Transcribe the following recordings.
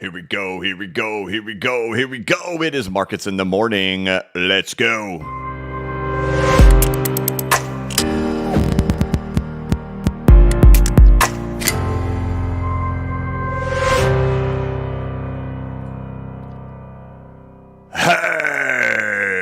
Here we go, here we go, here we go, here we go. It is Markets in the Morning. Let's go. Hey,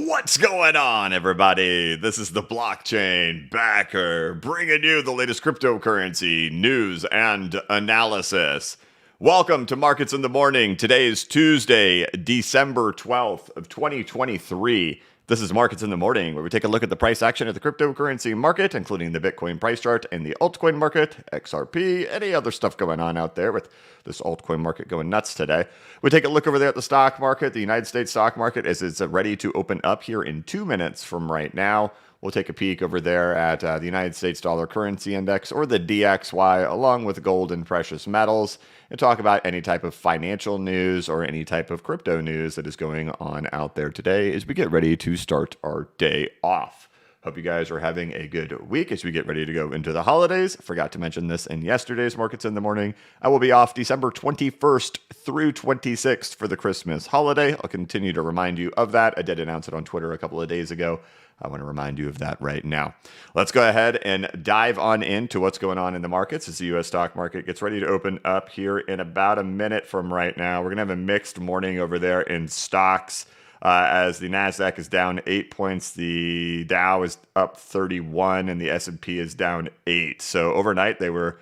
what's going on, everybody? This is the blockchain backer bringing you the latest cryptocurrency news and analysis. Welcome to Markets in the Morning. Today is Tuesday, December 12th of 2023. This is Markets in the Morning, where we take a look at the price action of the cryptocurrency market, including the Bitcoin price chart and the altcoin market, XRP, any other stuff going on out there with this altcoin market going nuts today. We take a look over there at the stock market. The United States stock market is ready to open up here in 2 minutes from right now. We'll take a peek over there at the United States Dollar Currency Index, or the DXY, along with gold and precious metals, and talk about any type of financial news or any type of crypto news that is going on out there today as we get ready to start our day off. Hope you guys are having a good week as we get ready to go into the holidays. Forgot to mention this in yesterday's Markets in the Morning. I will be off December 21st through 26th for the Christmas holiday. I'll continue to remind you of that. I did announce it on Twitter a couple of days ago. I want to remind you of that right now. Let's go ahead and dive on into what's going on in the markets as the U.S. stock market gets ready to open up here in about a minute from right now. We're going to have a mixed morning over there in stocks as the NASDAQ is down 8 points, the Dow is up 31, and the S&P is down 8. So overnight, they were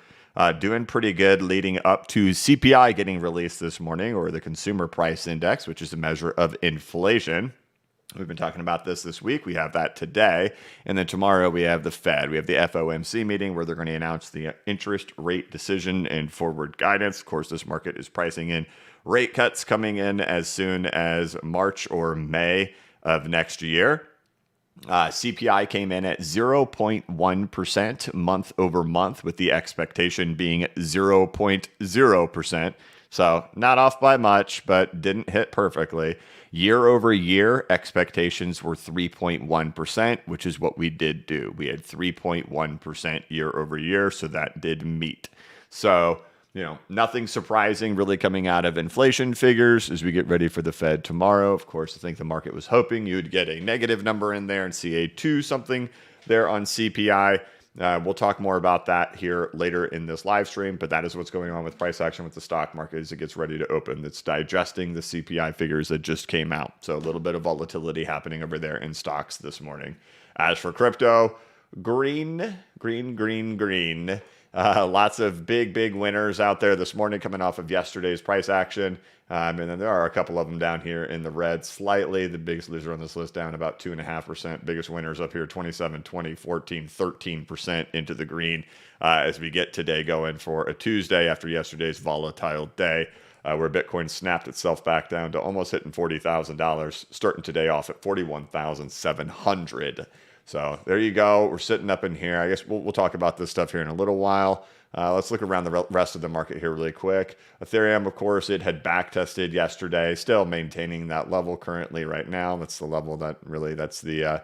doing pretty good leading up to CPI getting released this morning, or the Consumer Price Index, which is a measure of inflation. We've been talking about this week. We have that today. And then tomorrow we have the Fed. We have the FOMC meeting where they're going to announce the interest rate decision and forward guidance. Of course, this market is pricing in rate cuts coming in as soon as March or May of next year. CPI came in at 0.1% month over month, with the expectation being 0.0%. So not off by much, but didn't hit perfectly. Year over year, expectations were 3.1%, which is what we did do. We had 3.1% year over year, so that did meet. So, nothing surprising really coming out of inflation figures as we get ready for the Fed tomorrow. Of course, I think the market was hoping you would get a negative number in there and see a 2 something there on CPI. We'll talk more about that here later in this live stream, but that is what's going on with price action with the stock market as it gets ready to open. It's digesting the CPI figures that just came out. So a little bit of volatility happening over there in stocks this morning. As for crypto, green. Lots of big winners out there this morning coming off of yesterday's price action. And then there are a couple of them down here in the red slightly. The biggest loser on this list down about 2.5%. Biggest winners up here 27, 20, 14, 13% into the green as we get today going for a Tuesday after yesterday's volatile day where Bitcoin snapped itself back down to almost hitting $40,000, starting today off at $41,700. So there you go. We're sitting up in here. I guess we'll talk about this stuff here in a little while. Let's look around the rest of the market here really quick. Ethereum, of course, it had back tested yesterday, still maintaining that level currently right now. That's the level that's the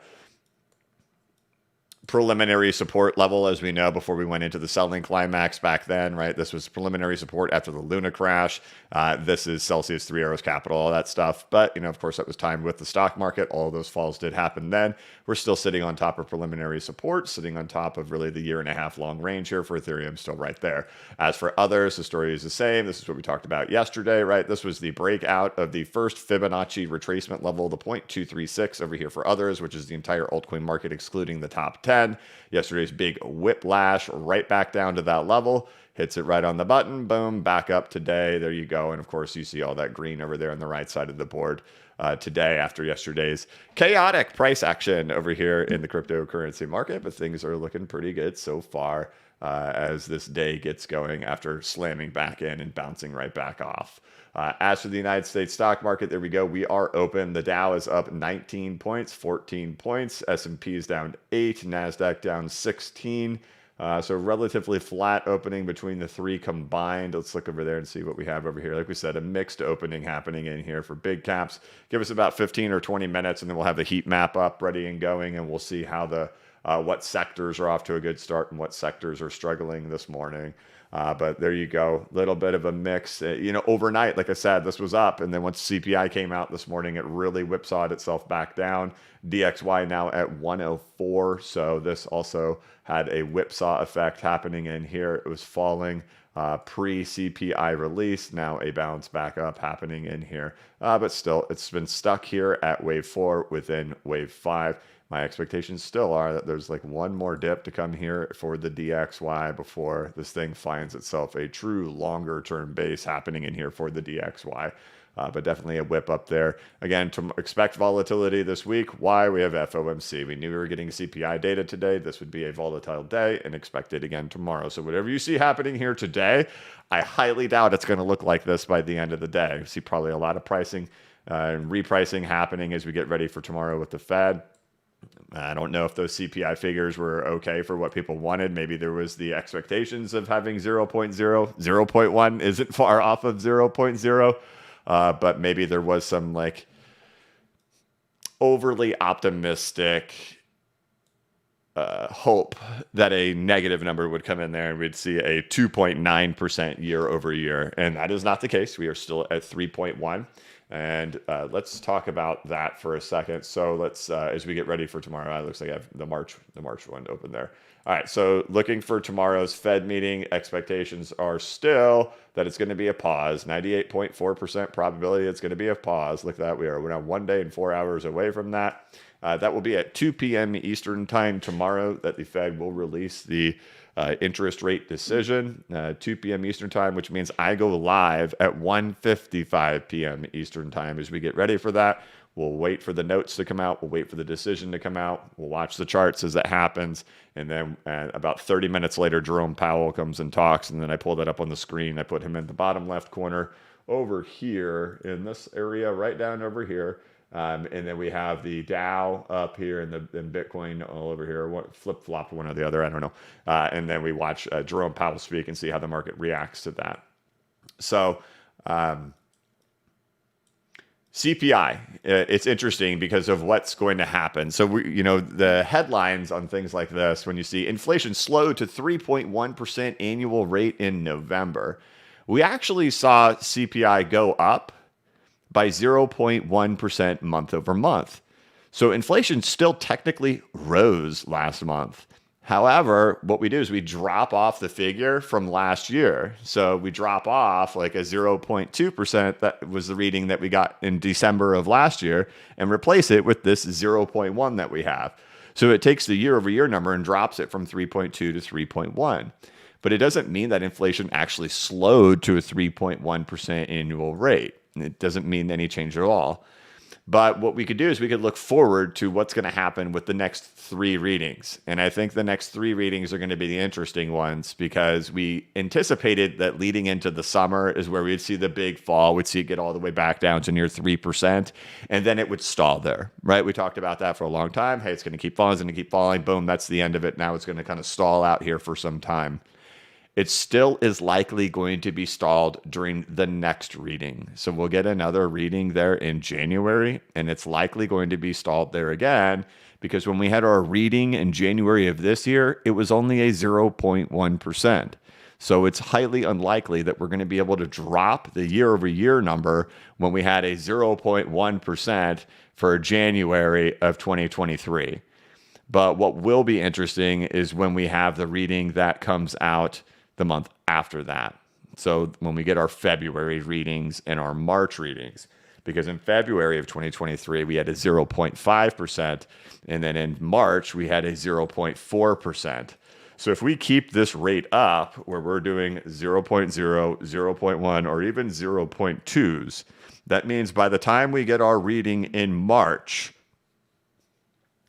preliminary support level, as we know, before we went into the selling climax back then, right? This was preliminary support after the Luna crash. This is Celsius, Three Arrows Capital, all that stuff. But, of course, that was timed with the stock market. All of those falls did happen then. We're still sitting on top of preliminary support, sitting on top of really the 1.5 year long range here for Ethereum, still right there. As for others, the story is the same. This is what we talked about yesterday, right? This was the breakout of the first Fibonacci retracement level, the 0.236 over here for others, which is the entire altcoin market, excluding the top 10. Yesterday's big whiplash right back down to that level, hits it right on the button, boom, back up today. There you go. And of course, you see all that green over there on the right side of the board today after yesterday's chaotic price action over here in the cryptocurrency market. But things are looking pretty good so far as this day gets going after slamming back in and bouncing right back off. As for the United States stock market, there we go. We are open. The Dow is up 19 points, 14 points. S&P is down 8, NASDAQ down 16. So relatively flat opening between the three combined. Let's look over there and see what we have over here. Like we said, a mixed opening happening in here for big caps. Give us about 15 or 20 minutes, and then we'll have the heat map up, ready and going, and we'll see how what sectors are off to a good start and what sectors are struggling this morning. But there you go, little bit of a mix. Overnight, like I said, this was up, and then once CPI came out this morning, it really whipsawed itself back down. DXY now at 104, so this also had a whipsaw effect happening in here. It was falling pre-CPI release, now a bounce back up happening in here. But still, it's been stuck here at wave 4 within wave 5. My expectations still are that there's like one more dip to come here for the DXY before this thing finds itself a true longer term base happening in here for the DXY. But definitely a whip up there. Again, to expect volatility this week. Why? We have FOMC. We knew we were getting CPI data today. This would be a volatile day and expect it again tomorrow. So whatever you see happening here today, I highly doubt it's going to look like this by the end of the day. We see probably a lot of pricing and repricing happening as we get ready for tomorrow with the Fed. I don't know if those CPI figures were okay for what people wanted. Maybe there was the expectations of having 0.0, 0.1 isn't far off of 0.0. But maybe there was some like overly optimistic hope that a negative number would come in there and we'd see a 2.9% year over year. And that is not the case. We are still at 3.1. And let's talk about that for a second. So let's, as we get ready for tomorrow, it looks like I have the March one open there. All right, so looking for tomorrow's Fed meeting, expectations are still that it's going to be a pause. 98.4% probability it's going to be a pause. Look at that. We're now 1 day and 4 hours away from that. That will be at 2 p.m. Eastern time tomorrow that the Fed will release the interest rate decision, 2 p.m. Eastern time, which means I go live at 1:55 p.m. Eastern time as we get ready for that. We'll wait for the notes to come out. We'll wait for the decision to come out. We'll watch the charts as that happens. And then about 30 minutes later, Jerome Powell comes and talks. And then I pull that up on the screen. I put him in the bottom left corner over here in this area, right down over here. And then we have the Dow up here and Bitcoin all over here. Flip-flop one or the other, I don't know. And then we watch Jerome Powell speak and see how the market reacts to that. So CPI, it's interesting because of what's going to happen. So, the headlines on things like this, when you see inflation slowed to 3.1% annual rate in November, we actually saw CPI go up by 0.1% month over month. So inflation still technically rose last month. However, what we do is we drop off the figure from last year. So we drop off like a 0.2%, that was the reading that we got in December of last year, and replace it with this 0.1 that we have. So it takes the year over year number and drops it from 3.2 to 3.1. But it doesn't mean that inflation actually slowed to a 3.1% annual rate. It doesn't mean any change at all. But what we could do is we could look forward to what's going to happen with the next 3 readings. And I think the next 3 readings are going to be the interesting ones because we anticipated that leading into the summer is where we'd see the big fall. We'd see it get all the way back down to near 3%. And then it would stall there, right? We talked about that for a long time. Hey, it's going to keep falling. It's going to keep falling. Boom, that's the end of it. Now it's going to kind of stall out here for some time. It still is likely going to be stalled during the next reading. So we'll get another reading there in January, and it's likely going to be stalled there again because when we had our reading in January of this year, it was only a 0.1%. So it's highly unlikely that we're going to be able to drop the year over year number when we had a 0.1% for January of 2023. But what will be interesting is when we have the reading that comes out the month after that. So when we get our February readings and our March readings, because in February of 2023, we had a 0.5%, and then in March, we had a 0.4%. So if we keep this rate up, where we're doing 0.0, 0.1, or even 0.2s, that means by the time we get our reading in March,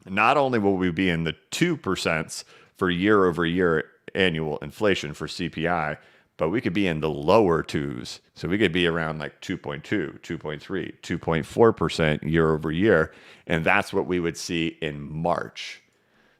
not only will we be in the 2% for year over year annual inflation for CPI, but we could be in the lower 2s. So we could be around like 2.2, 2.3, 2.4% year over year. And that's what we would see in March.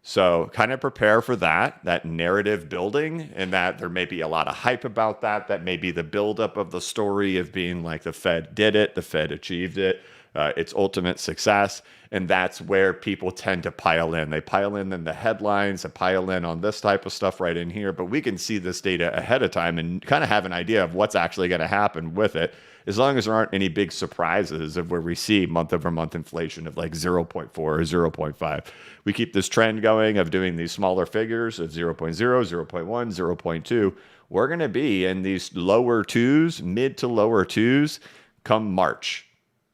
So kind of prepare for that narrative building, and that there may be a lot of hype about that. That may be the buildup of the story of being like the Fed did it, the Fed achieved it. its ultimate success. And that's where people tend to pile in. They pile in the headlines, they pile in on this type of stuff right in here. But we can see this data ahead of time and kind of have an idea of what's actually going to happen with it, as long as there aren't any big surprises of where we see month over month inflation of like 0.4 or 0.5. We keep this trend going of doing these smaller figures of 0.0, 0.1, 0.2. We're going to be in these lower twos, mid to lower twos come March.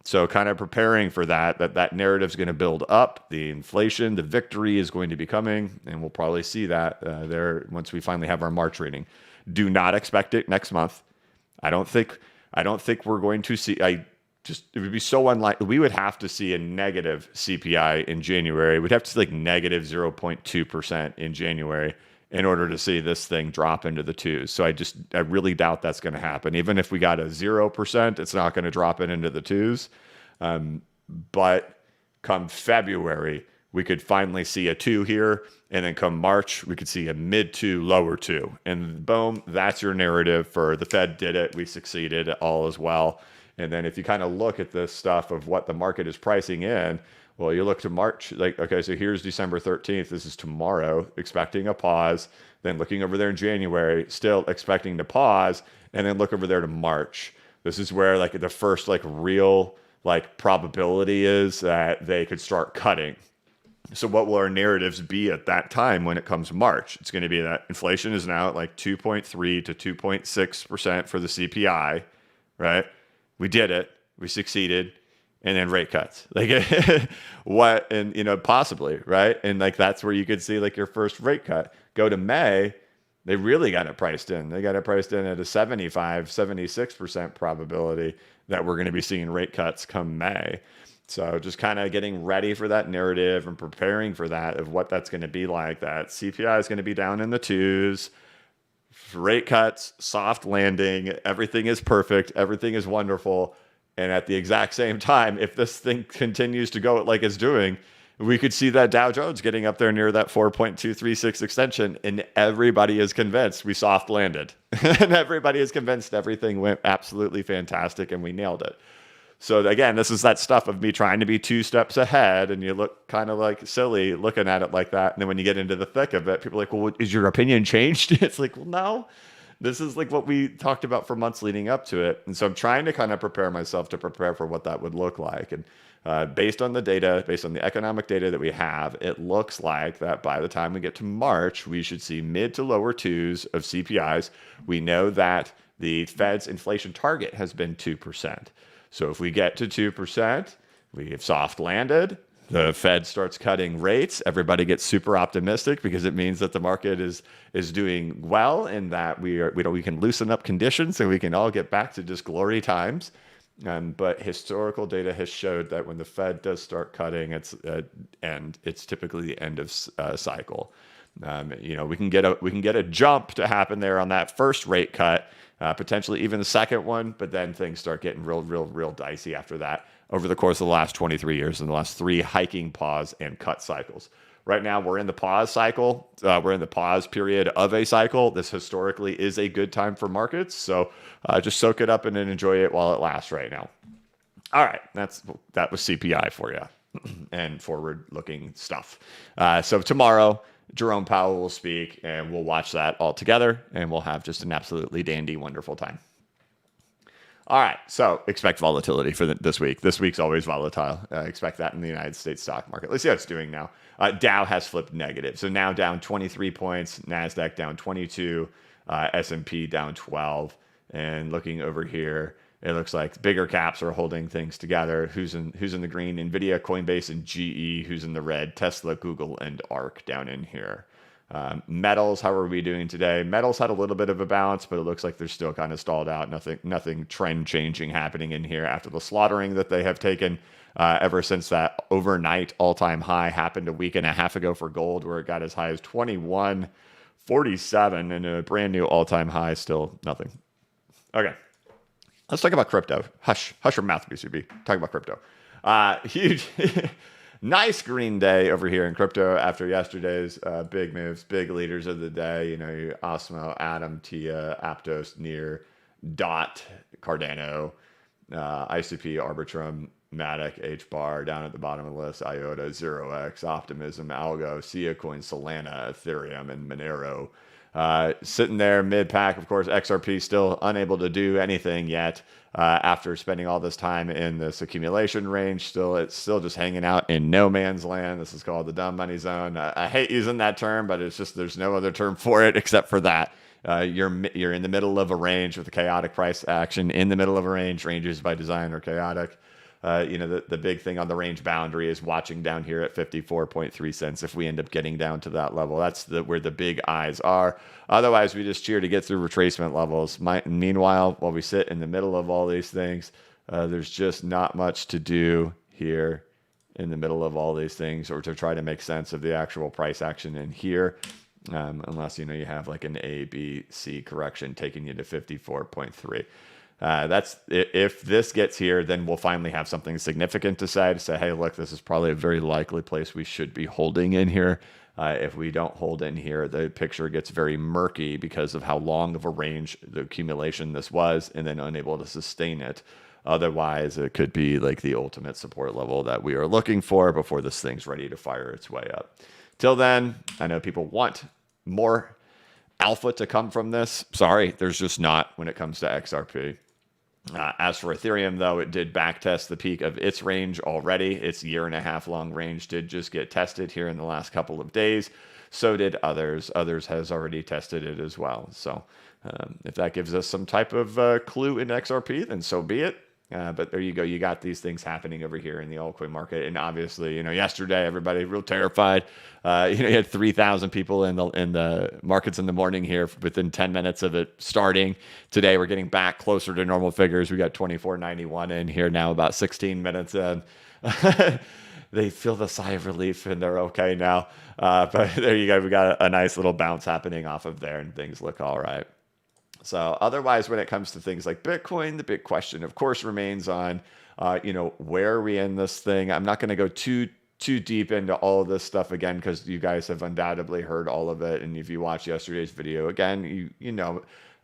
So kind of preparing for that narrative is going to build up. The inflation, the victory is going to be coming, and we'll probably see that there once we finally have our March reading. Do not expect it next month. I don't think we're going to see. It would be so unlikely. We would have to see a negative CPI in January. We'd have to see like negative 0.2% in January in order to see this thing drop into the twos. So I really doubt that's going to happen. Even if we got a 0%, it's not going to drop it into the twos. But come February, we could finally see a 2 here. And then come March, we could see a mid 2, lower 2. And boom, that's your narrative for the Fed did it. We succeeded, all as well. And then if you kind of look at this stuff of what the market is pricing in, well, you look to March, like, okay, so here's December 13th. This is tomorrow, expecting a pause. Then looking over there in January, still expecting to pause. And then look over there to March. This is where like the first like real like probability is that they could start cutting. So what will our narratives be at that time when it comes March? It's going to be that inflation is now at like 2.3 to 2.6% for the CPI, right? We did it. We succeeded. And then rate cuts, like what, and possibly, right? And like that's where you could see like your first rate cut. Go to May, they really got it priced in. They got it priced in at a 76% probability that we're going to be seeing rate cuts come May. So just kind of getting ready for that narrative and preparing for that of what that's going to be like. That CPI is going to be down in the twos. Rate cuts, soft landing, everything is perfect, everything is wonderful. And at the exact same time, if this thing continues to go like it's doing, we could see that Dow Jones getting up there near that 4.236 extension, and everybody is convinced we soft landed. And everybody is convinced everything went absolutely fantastic and we nailed it. So again, this is that stuff of me trying to be 2 steps ahead, and you look kind of like silly looking at it like that. And then when you get into the thick of it, people are like, well, is your opinion changed? It's like, well, no. This is like what we talked about for months leading up to it. And so I'm trying to kind of prepare myself to prepare for what that would look like. And based on the data, based on the economic data that we have, it looks like that by the time we get to March, we should see mid to lower twos of CPIs. We know that the Fed's inflation target has been 2%. So if we get to 2%, we have soft landed. The Fed starts cutting rates. Everybody gets super optimistic because it means that the market is doing well, and that we can loosen up conditions and we can all get back to just glory times. But historical data has showed that when the Fed does start cutting, it's typically the end of cycle. We can get a jump to happen there on that first rate cut, potentially even the second one, but then things start getting real dicey after that over the course of the last 23 years and the last 3 hiking, pause, and cut cycles. Right now, we're in the pause cycle. We're in the pause period of a cycle. This historically is a good time for markets. So just soak it up and enjoy it while it lasts right now. All right. That was CPI for you and forward-looking stuff. So tomorrow, Jerome Powell will speak, and we'll watch that all together, and we'll have just an absolutely dandy, wonderful time. All right, so expect volatility for this week. This week's always volatile. Expect that in the United States stock market. Let's see how it's doing now. Dow has flipped negative. So now down 23 points, NASDAQ down 22, S&P down 12. And looking over here, it looks like bigger caps are holding things together. Who's in the green? NVIDIA, Coinbase, and GE. Who's in the red? Tesla, Google, and ARK down in here. Metals, how are we doing today? Metals had a little bit of a bounce, but it looks like they're still kind of stalled out. Nothing trend changing happening in here after the slaughtering that they have taken ever since that overnight all-time high happened a week and a half ago for gold, where it got as high as 21.47 and a brand new all-time high. Still nothing. Okay, let's talk about crypto. Hush your mouth, BCB. Talk about crypto. Huge. Nice green day over here in crypto after yesterday's big moves, big leaders of the day. Your Osmo, Atom, Tia, Aptos, Near, Dot, Cardano, ICP, Arbitrum, Matic, H bar down at the bottom of the list, IOTA, 0x, Optimism, Algo, Coin, Solana, Ethereum, and Monero. Sitting there mid-pack, of course, XRP still unable to do anything yet after spending all this time in this accumulation range. It's still just hanging out in no man's land. This is called the dumb money zone. I hate using that term, but it's just there's no other term for it except for that. You're in the middle of a range with a chaotic price action. In the middle of a range, ranges by design are chaotic. The big thing on the range boundary is watching down here at 54.3 cents. If we end up getting down to that level, that's where the big eyes are. Otherwise, we just cheer to get through retracement levels. Meanwhile, while we sit in the middle of all these things, there's just not much to do here in the middle of all these things, or to try to make sense of the actual price action in here. Unless you have like an A, B, C correction taking you to 54.3. That's if this gets here, then we'll finally have something significant to say, hey, look, this is probably a very likely place we should be holding in here. If we don't hold in here, the picture gets very murky because of how long of a range the accumulation this was, and then unable to sustain it. Otherwise, it could be like the ultimate support level that we are looking for before this thing's ready to fire its way up. Till then, I know people want more alpha to come from this. Sorry, there's just not when it comes to XRP. As for Ethereum, though, it did backtest the peak of its range already. Its 1.5 year long range did just get tested here in the last couple of days. So did others. Others has already tested it as well. So if that gives us some type of clue in XRP, then so be it. But there you go. You got these things happening over here in the altcoin market, and obviously, yesterday everybody real terrified. You had 3,000 people in the markets in the morning here within 10 minutes of it starting. Today we're getting back closer to normal figures. We got 2491 in here now, about 16 minutes in. They feel the sigh of relief and they're okay now. But there you go. We got a nice little bounce happening off of there, and things look all right. So otherwise, when it comes to things like Bitcoin, the big question, of course, remains on, where are we in this thing? I'm not going to go too deep into all of this stuff again, because you guys have undoubtedly heard all of it. And if you watched yesterday's video, again,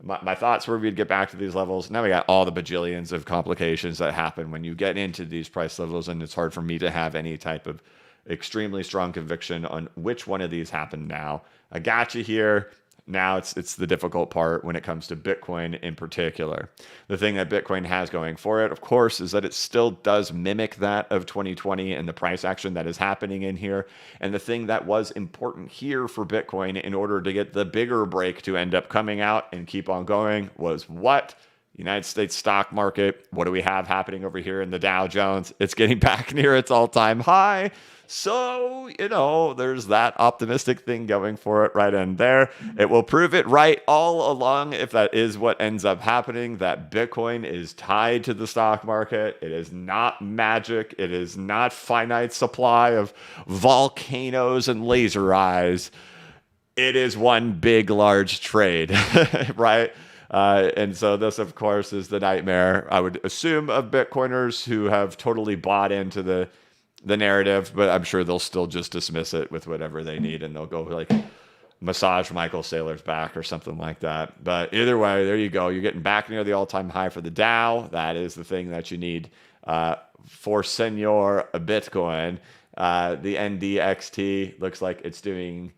my thoughts were we'd get back to these levels. Now we got all the bajillions of complications that happen when you get into these price levels, and it's hard for me to have any type of extremely strong conviction on which one of these happened now. I got you here. Now it's the difficult part when it comes to Bitcoin in particular. The thing that Bitcoin has going for it, of course, is that it still does mimic that of 2020 and the price action that is happening in here. And the thing that was important here for Bitcoin in order to get the bigger break to end up coming out and keep on going was what? United States stock market. What do we have happening over here in the Dow Jones? It's getting back near its all-time high. So, there's that optimistic thing going for it right in there. It will prove it right all along if that is what ends up happening, that Bitcoin is tied to the stock market. It is not magic. It is not finite supply of volcanoes and laser eyes. It is one big, large trade, right? And so this, of course, is the nightmare, I would assume, of Bitcoiners who have totally bought into the narrative, but I'm sure they'll still just dismiss it with whatever they need, and they'll go like massage Michael Saylor's back or something like that. But either way, there you go. You're getting back near the all-time high for the Dow. That is the thing that you need for Senor Bitcoin. The NDXT looks like it's doing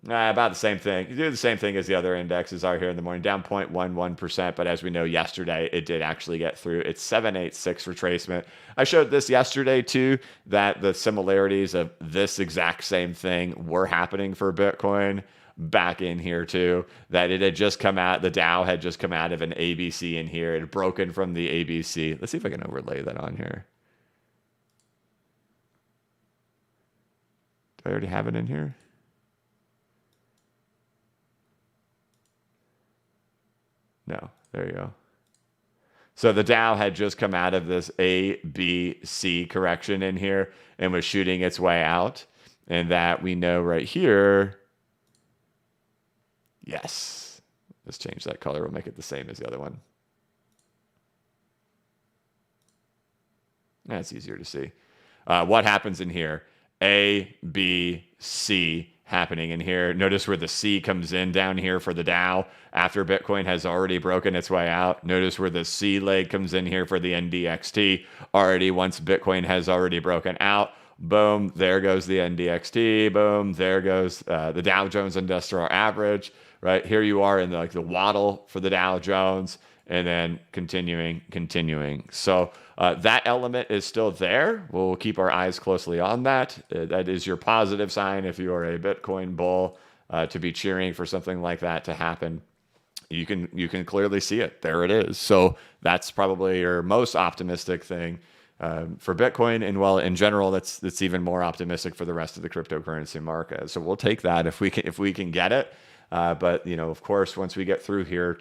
about the same thing. You do the same thing as the other indexes are here in the morning, down 0.11%. But as we know, yesterday, it did actually get through its 786 retracement. I showed this yesterday, too, that the similarities of this exact same thing were happening for Bitcoin back in here, too. That it had just come out, the Dow had just come out of an ABC in here. It had broken from the ABC. Let's see if I can overlay that on here. Do I already have it in here? No, there you go. So the Dow had just come out of this A, B, C correction in here and was shooting its way out. And that we know right here. Yes. Let's change that color. We'll make it the same as the other one. That's easier to see. What happens in here? A, B, C, happening in here. Notice where the C comes in down here for the Dow after Bitcoin has already broken its way out. Notice where the C leg comes in here for the NDXT already once Bitcoin has already broken out. Boom, there goes the NDXT. Boom, there goes the Dow Jones Industrial Average. Right here you are in the waddle for the Dow Jones, and then continuing. So that element is still there. We'll keep our eyes closely on that. That is your positive sign if you are a Bitcoin bull to be cheering for something like that to happen. You can clearly see it. There it is. So that's probably your most optimistic thing for Bitcoin, and well, in general, that's even more optimistic for the rest of the cryptocurrency market. So we'll take that if we can get it. But of course, once we get through here,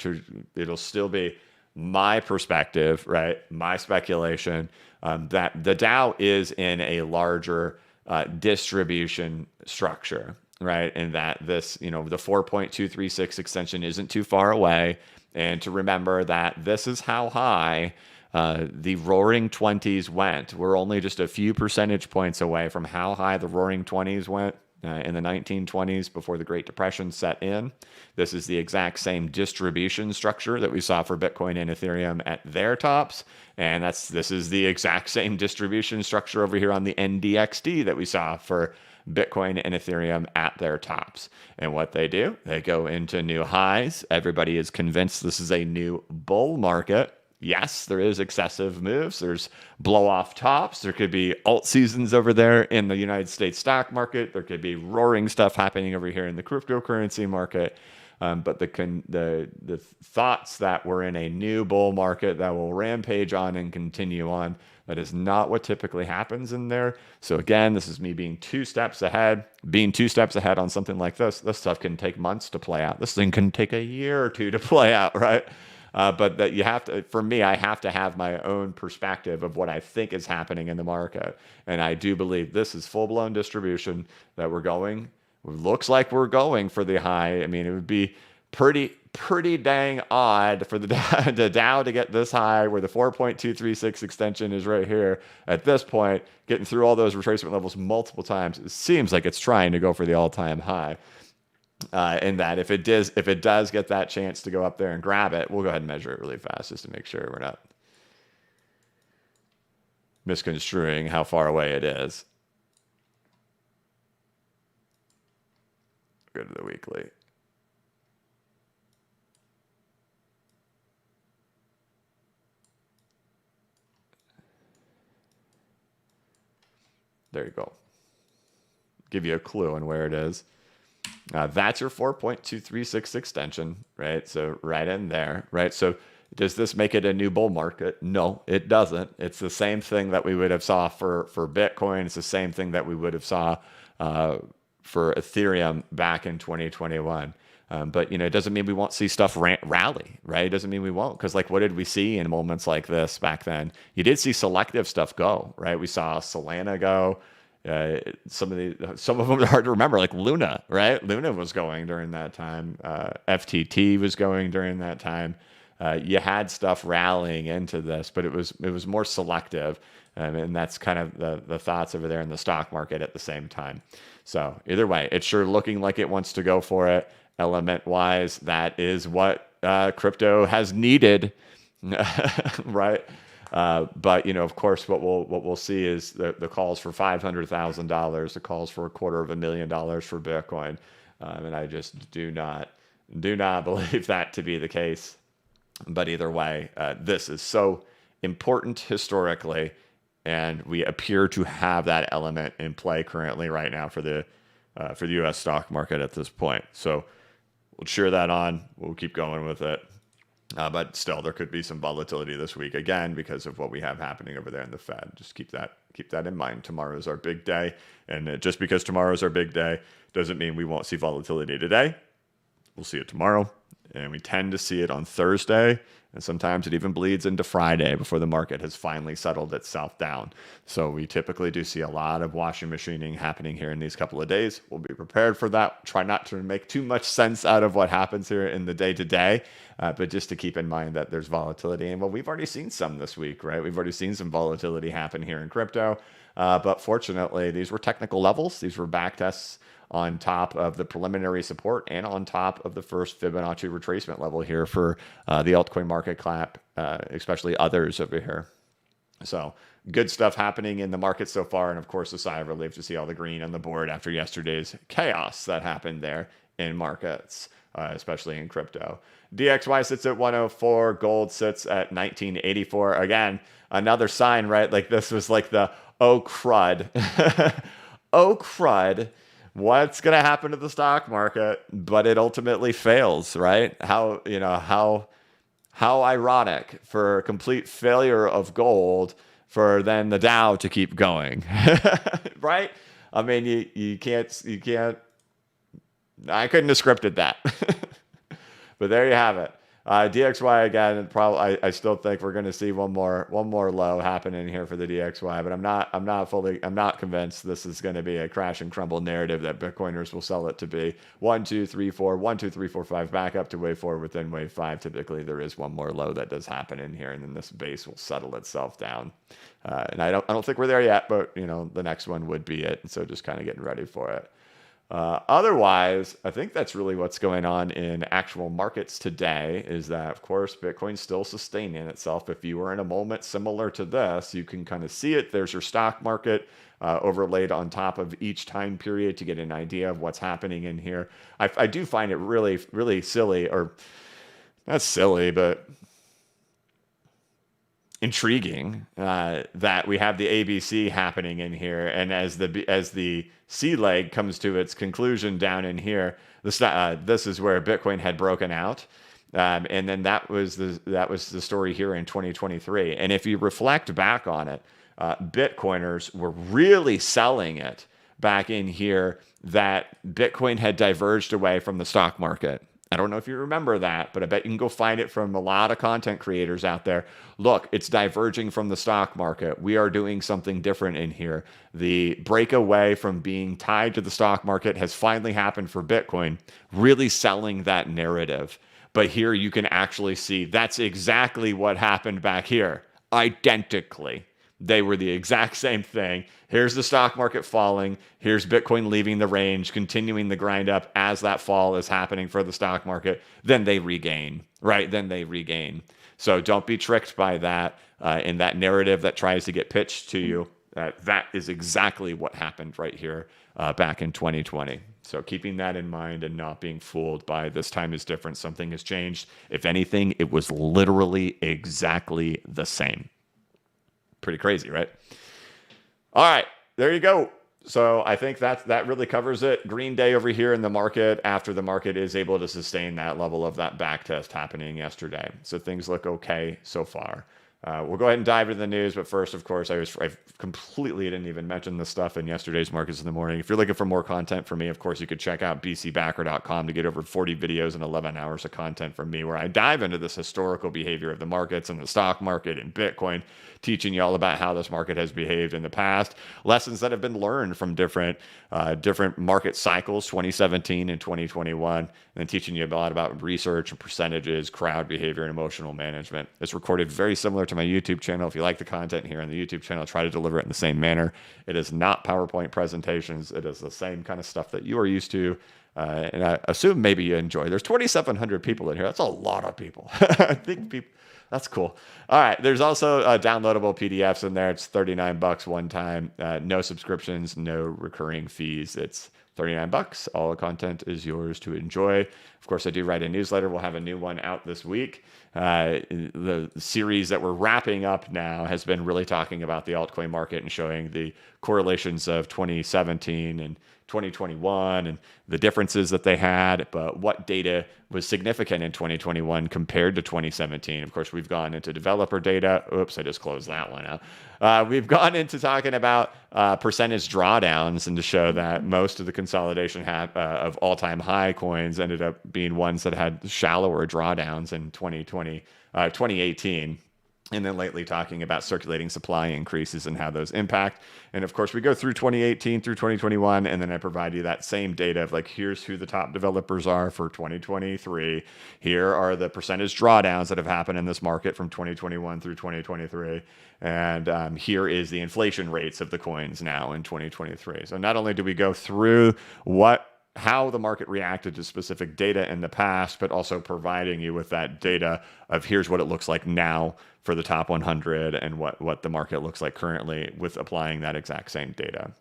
it'll still be my perspective, right? My speculation that the Dow is in a larger distribution structure, right? And that this, the 4.236 extension isn't too far away, and to remember that this is how high the Roaring 20s went. We're only just a few percentage points away from how high the Roaring 20s went in the 1920s before the Great Depression set in. This is the exact same distribution structure that we saw for Bitcoin and Ethereum at their tops. And this is the exact same distribution structure over here on the NDXT that we saw for Bitcoin and Ethereum at their tops. And what they do, they go into new highs. Everybody is convinced this is a new bull market. Yes, there is excessive moves. There's blow off tops. There could be alt seasons over there in the United States stock market. There could be roaring stuff happening over here in the cryptocurrency market. But the thoughts that we're in a new bull market that will rampage on and continue on, that is not what typically happens in there. So again, this is me being 2 steps ahead. Being 2 steps ahead on something like this stuff can take months to play out. This thing can take a year or 2 to play out, right? But that you have to, for me, I have to have my own perspective of what I think is happening in the market. And I do believe this is full-blown distribution that looks like we're going for the high. I mean, it would be pretty dang odd for the Dow to get this high where the 4.236 extension is right here at this point, getting through all those retracement levels multiple times. It seems like it's trying to go for the all-time high. And that if it does get that chance to go up there and grab it, we'll go ahead and measure it really fast just to make sure we're not misconstruing how far away it is. Go to the weekly. There you go. Give you a clue on where it is. That's your 4.236 extension, right? So right in there, right? So does this make it a new bull market? No, it doesn't. It's the same thing that we would have saw for Bitcoin. It's the same thing that we would have saw for Ethereum back in 2021. But it doesn't mean we won't see stuff rally, right? It doesn't mean we won't, because what did we see in moments like this back then? You did see selective stuff go, right? We saw Solana go. Some of them are hard to remember, like Luna, right? Luna was going during that time. FTT was going during that time. You had stuff rallying into this, but it was more selective, and that's kind of the thoughts over there in the stock market at the same time. So either way, it's sure looking like it wants to go for it. Element wise, that is what crypto has needed, right? But of course, what we'll see is the calls for $500,000, the calls for $250,000 for Bitcoin, and I just do not believe that to be the case. But either way, this is so important historically, and we appear to have that element in play currently right now for the U.S. stock market at this point. So we'll cheer that on. We'll keep going with it. But still, there could be some volatility this week again because of what we have happening over there in the Fed. Just keep that in mind. Tomorrow's our big day, and just because tomorrow's our big day doesn't mean we won't see volatility today. We'll see it tomorrow, and we tend to see it on Thursday, and sometimes it even bleeds into Friday before the market has finally settled itself down. So we typically do see a lot of washing machining happening here in these couple of days. We'll be prepared for that. Try not to make too much sense out of what happens here in the day-to-day, but just to keep in mind that there's volatility. And well, we've already seen some this week, right? We've already seen some volatility happen here in crypto. But fortunately, these were technical levels. These were back tests on top of the preliminary support and on top of the first Fibonacci retracement level here for the altcoin market cap, especially others over here. So good stuff happening in the market so far. And of course, a sigh of relief to see all the green on the board after yesterday's chaos that happened there in markets, especially in crypto. DXY sits at 104. Gold sits at 1984. Again, another sign, right? Like this was like the, oh crud. Oh crud. What's going to happen to the stock market? But it ultimately fails, right? How ironic for a complete failure of gold for then the Dow to keep going, right? I mean, you can't, I couldn't have scripted that, but there you have it. DXY again, probably I still think we're going to see one more low happening here for the DXY, but I'm not convinced this is going to be a crash and crumble narrative that Bitcoiners will sell it to be. 1, 2, 3, 4, 1, 2, 3, 4, 5 back up to wave 4 within wave 5. Typically there is one more low that does happen in here, and then this base will settle itself down. And I don't think we're there yet, but the next one would be it. And so just kind of getting ready for it. Otherwise, I think that's really what's going on in actual markets today is that, of course, Bitcoin's still sustaining itself. If you were in a moment similar to this, you can kind of see it. There's your stock market overlaid on top of each time period to get an idea of what's happening in here. I do find it really, really silly, or not silly, but intriguing that we have the ABC happening in here, and as the C leg comes to its conclusion down in here, this is where Bitcoin had broken out, and then that was the story here in 2023. And if you reflect back on it, Bitcoiners were really selling it back in here that Bitcoin had diverged away from the stock market. I don't know if you remember that, but I bet you can go find it from a lot of content creators out there. Look, it's diverging from the stock market. We are doing something different in here. The breakaway from being tied to the stock market has finally happened for Bitcoin, really selling that narrative. But here you can actually see that's exactly what happened back here, identically. They were the exact same thing. Here's the stock market falling. Here's Bitcoin leaving the range, continuing the grind up as that fall is happening for the stock market. Then they regain, right? Then they regain. So don't be tricked by that in that narrative that tries to get pitched to you. That is exactly what happened right here back in 2020. So keeping that in mind and not being fooled by this time is different. Something has changed. If anything, it was literally exactly the same. Pretty crazy, right? All right, there you go. So I think that really covers it. Green day over here in the market after the market is able to sustain that level of that back test happening yesterday. So things look okay so far. We'll go ahead and dive into the news, but first, of course, I completely didn't even mention this stuff in yesterday's markets in the morning. If you're looking for more content from me, of course, you could check out bcbacker.com to get over 40 videos and 11 hours of content from me, where I dive into this historical behavior of the markets and the stock market and Bitcoin, teaching you all about how this market has behaved in the past, lessons that have been learned from different market cycles, 2017 and 2021, and then teaching you a lot about research and percentages, crowd behavior, and emotional management. It's recorded very similar to my YouTube channel. If you like the content here on the YouTube channel, try to deliver it in the same manner. It is not PowerPoint presentations. It is the same kind of stuff that you are used to. And I assume maybe you enjoy. There's 2,700 people in here. That's a lot of people. I think people, that's cool. All right. There's also downloadable PDFs in there. It's $39 one time. No subscriptions, no recurring fees. It's $39. All the content is yours to enjoy. Of course, I do write a newsletter. We'll have a new one out this week. The series that we're wrapping up now has been really talking about the altcoin market and showing the correlations of 2017 and 2021 and the differences that they had, but what data was significant in 2021 compared to 2017. Of course, we've gone into developer data. Oops, I just closed that one out. We've gone into talking about percentage drawdowns, and to show that most of the consolidation of all-time high coins ended up being ones that had shallower drawdowns in 2018. and then lately talking about circulating supply increases and how those impact. And of course, we go through 2018 through 2021, and then I provide you that same data of like, here's who the top developers are for 2023. Here are the percentage drawdowns that have happened in this market from 2021 through 2023. And here is the inflation rates of the coins now in 2023. So not only do we go through how the market reacted to specific data in the past, but also providing you with that data of here's what it looks like now for the top 100 and what the market looks like currently with applying that exact same data.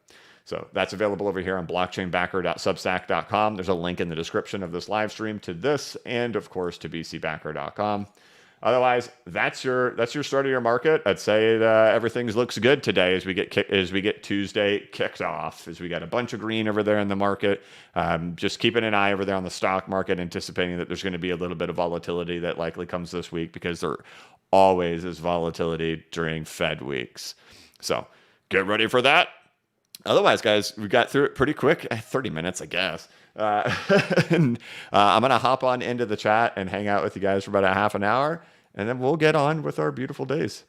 So that's available over here on blockchainbacker.substack.com. There's a link in the description of this live stream to this and, of course, to bcbacker.com. Otherwise, that's your start of your market. I'd say everything looks good today as we get Tuesday kicked off. As we got a bunch of green over there in the market. Just keeping an eye over there on the stock market, anticipating that there's going to be a little bit of volatility that likely comes this week because there always is volatility during Fed weeks. So get ready for that. Otherwise, guys, we got through it pretty quick. 30 minutes, I guess. And I'm going to hop on into the chat and hang out with you guys for about a half an hour, and then we'll get on with our beautiful days.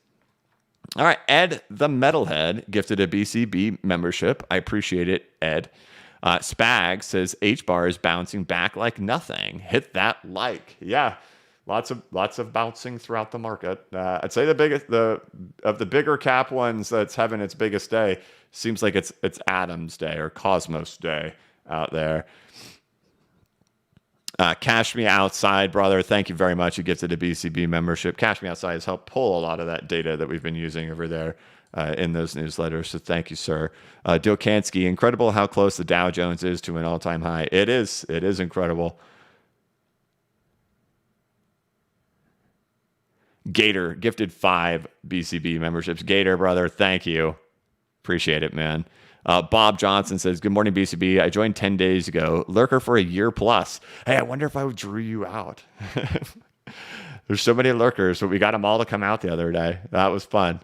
All right, Ed the Metalhead gifted a BCB membership. I appreciate it, Ed. Spag says H-bar is bouncing back like nothing. Hit that like. Yeah, lots of bouncing throughout the market. I'd say the bigger cap ones that's having its biggest day seems like it's Adam's Day or Cosmos Day out there. Cash Me Outside, brother. Thank you very much. You gifted a BCB membership. Cash Me Outside has helped pull a lot of that data that we've been using over there in those newsletters. So thank you, sir. Dokansky, incredible how close the Dow Jones is to an all-time high. It is incredible. Gator gifted 5 BCB memberships. Gator, brother, thank you. Appreciate it, man. Bob Johnson says, good morning, BCB. I joined 10 days ago. Lurker for a year plus. Hey, I wonder if I drew you out. There's so many lurkers, but we got them all to come out the other day. That was fun.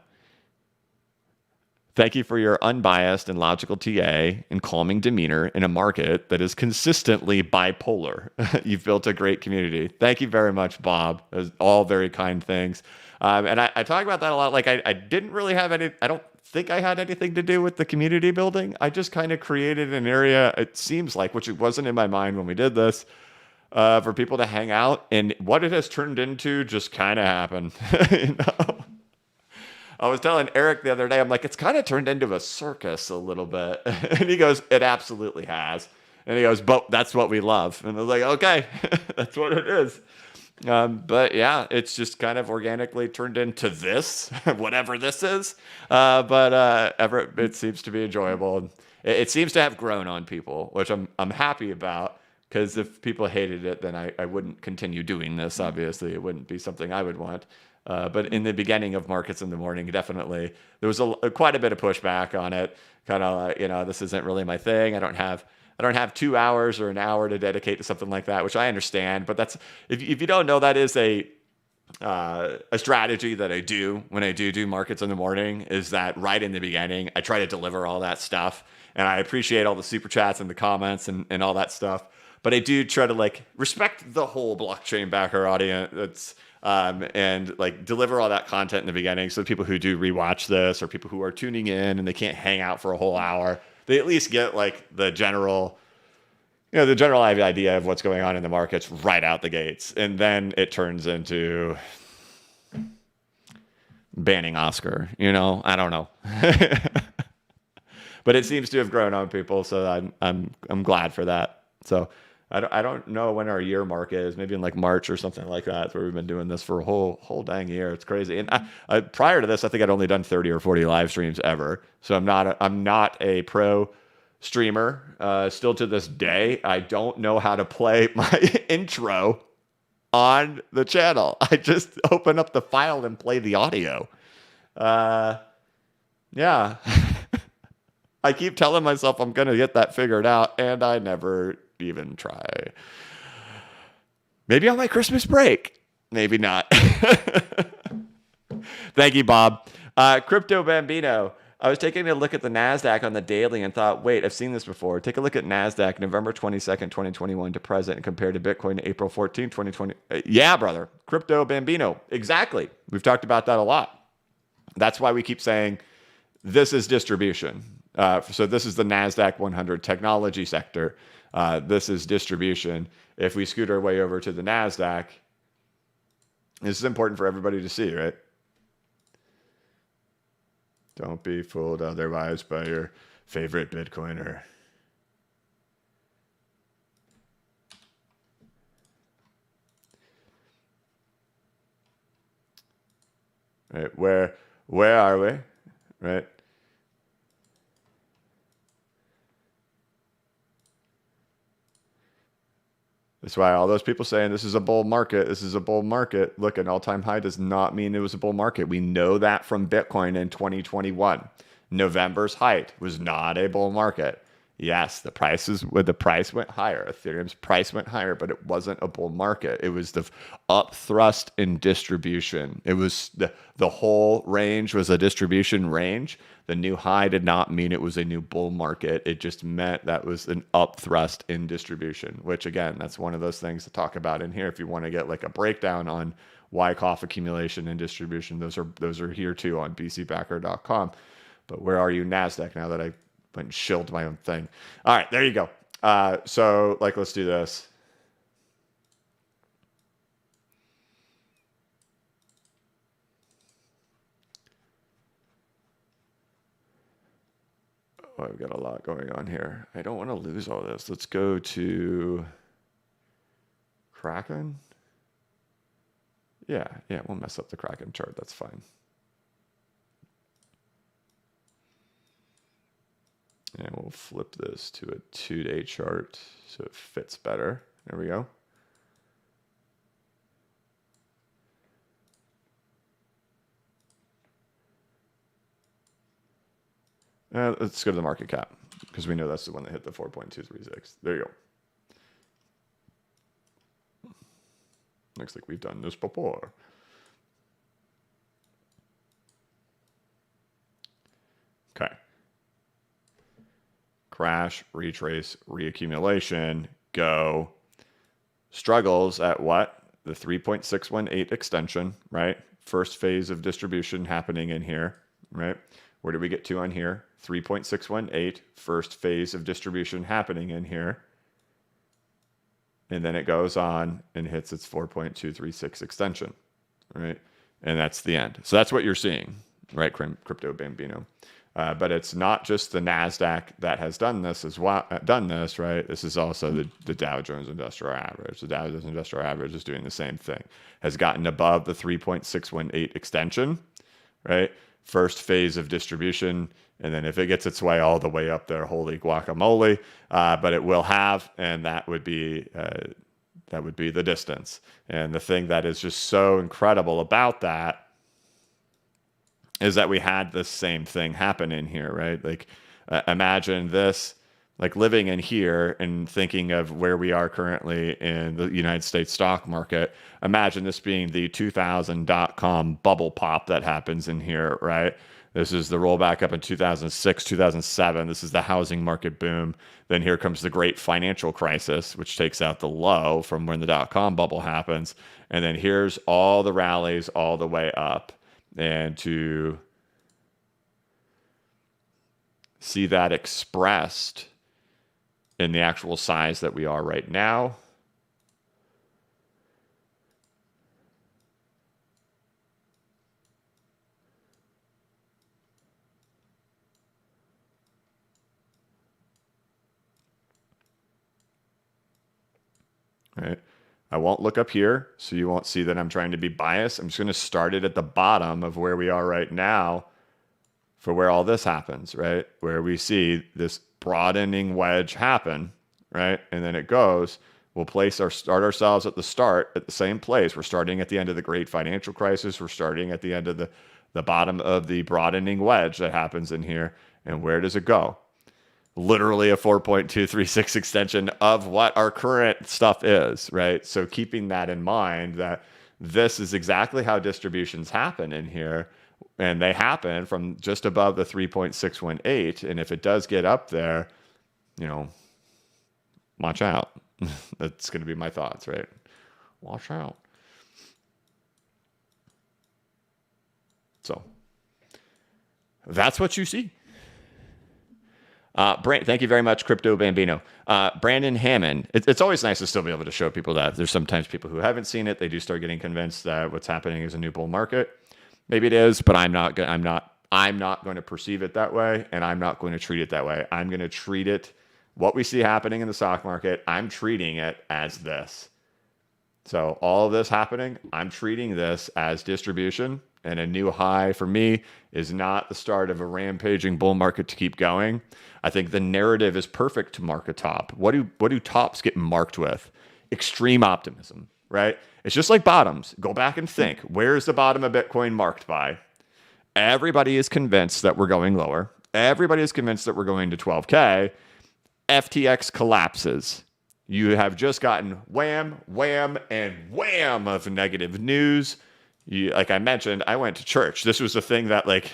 Thank you for your unbiased and logical TA and calming demeanor in a market that is consistently bipolar. You've built a great community. Thank you very much, Bob. Those all very kind things. And I talk about that a lot. Like I didn't really have any, I don't think I had anything to do with the community building. I just kind of created an area, it seems like, which it wasn't in my mind when we did this, for people to hang out. And what it has turned into just kind of happened. You know? I was telling Eric the other day, I'm like, it's kind of turned into a circus a little bit. And he goes, it absolutely has. And he goes, but that's what we love. And I was like, okay, that's what it is. But yeah, it's just kind of organically turned into this, whatever this is. But it seems to be enjoyable. It seems to have grown on people, which I'm happy about, because if people hated it, then I wouldn't continue doing this. Obviously, it wouldn't be something I would want. But in the beginning of Markets in the Morning, definitely there was quite a bit of pushback on it. Kind of, this isn't really my thing. I don't have 2 hours or an hour to dedicate to something like that, which I understand. But that's if you don't know, that is a strategy that I do when I do Markets in the Morning. Is that right in the beginning, I try to deliver all that stuff, and I appreciate all the super chats and the comments and all that stuff. But I do try to respect the whole blockchain backer audience. And deliver all that content in the beginning, so people who do rewatch this or people who are tuning in and they can't hang out for a whole hour, they at least get the general idea of what's going on in the markets right out the gates. And then it turns into banning Oscar, I don't know. But it seems to have grown on people, so I'm glad for that. So I don't know when our year mark is. Maybe in March or something like that, where we've been doing this for a whole dang year. It's crazy. And I prior to this, I think I'd only done 30 or 40 live streams ever. So I'm not a pro streamer. Still to this day, I don't know how to play my intro on the channel. I just open up the file and play the audio. Yeah. I keep telling myself I'm going to get that figured out, and I never even try. Maybe on my Christmas break. Maybe not. Thank you, Bob. Crypto Bambino. I was taking a look at the NASDAQ on the daily and thought, wait, I've seen this before. Take a look at NASDAQ November 22nd, 2021 to present and compare to Bitcoin April 14, 2020. Yeah, brother. Crypto Bambino. Exactly. We've talked about that a lot. That's why we keep saying this is distribution. So this is the NASDAQ 100 technology sector. This is distribution. If we scoot our way over to the NASDAQ, this is important for everybody to see, right? Don't be fooled otherwise by your favorite Bitcoiner. Right, where are we? Right? That's why all those people saying this is a bull market, this is a bull market. Look, an all-time high does not mean it was a bull market. We know that from Bitcoin in 2021. November's height was not a bull market. Yes, the price went higher. Ethereum's price went higher, but it wasn't a bull market. It was the up thrust in distribution. It was the whole range was a distribution range. The new high did not mean it was a new bull market. It just meant that was an up thrust in distribution, which again, that's one of those things to talk about in here. If you want to get like a breakdown on Wyckoff accumulation and distribution, those are here too on bcbacker.com. But where are you, NASDAQ, now that I went and shilled my own thing? All right, there you go. So let's do this. Oh, I've got a lot going on here. I don't want to lose all this. Let's go to Kraken. Yeah, we'll mess up the Kraken chart. That's fine. And we'll flip this to a 2-day chart so it fits better. There we go. Let's go to the market cap because we know that's the one that hit the 4.236. There you go. Looks like we've done this before. Okay. Crash, retrace, reaccumulation, go. Struggles at what? The 3.618 extension, right? First phase of distribution happening in here, right? Where did we get to on here? 3.618, first phase of distribution happening in here. And then it goes on and hits its 4.236 extension, right? And that's the end. So that's what you're seeing, right, Crypto Bambino? But it's not just the NASDAQ that has done this as well, right? This is also the Dow Jones Industrial Average. The Dow Jones Industrial Average is doing the same thing. Has gotten above the 3.618 extension, right? First phase of distribution. And then if it gets its way all the way up there, holy guacamole. But it will have, and that would be the distance. And the thing that is just so incredible about that is that we had this same thing happen in here, right? Imagine this, living in here and thinking of where we are currently in the United States stock market. Imagine this being the 2000.com bubble pop that happens in here, right? This is the rollback up in 2006, 2007. This is the housing market boom. Then here comes the great financial crisis, which takes out the low from when the dot-com bubble happens. And then here's all the rallies all the way up. And to see that expressed in the actual size that we are right now. Right. I won't look up here, so you won't see that I'm trying to be biased. I'm just going to start it at the bottom of where we are right now for where all this happens, right? Where we see this broadening wedge happen, right? And then it goes, we'll start ourselves at the same place. We're starting at the end of the great financial crisis. We're starting at the end of the bottom of the broadening wedge that happens in here. And where does it go? Literally a 4.236 extension of what our current stuff is, right? So keeping that in mind, that this is exactly how distributions happen in here. And they happen from just above the 3.618. And if it does get up there, watch out. That's going to be my thoughts, right? Watch out. So that's what you see. Thank you very much, Crypto Bambino. Brandon Hammond. It's always nice to still be able to show people that. There's sometimes people who haven't seen it. They do start getting convinced that what's happening is a new bull market. Maybe it is, but I'm not going to perceive it that way, and I'm not going to treat it that way. I'm going to treat it, what we see happening in the stock market, I'm treating it as this. So all of this happening, I'm treating this as distribution, and a new high for me is not the start of a rampaging bull market to keep going. I think the narrative is perfect to mark a top. What do tops get marked with? Extreme optimism, right? It's just like bottoms. Go back and think, where is the bottom of Bitcoin marked by? Everybody is convinced that we're going lower. Everybody is convinced that we're going to 12K. FTX collapses. You have just gotten wham, wham, and wham of negative news. Like I mentioned, I went to church. This was the thing that, like,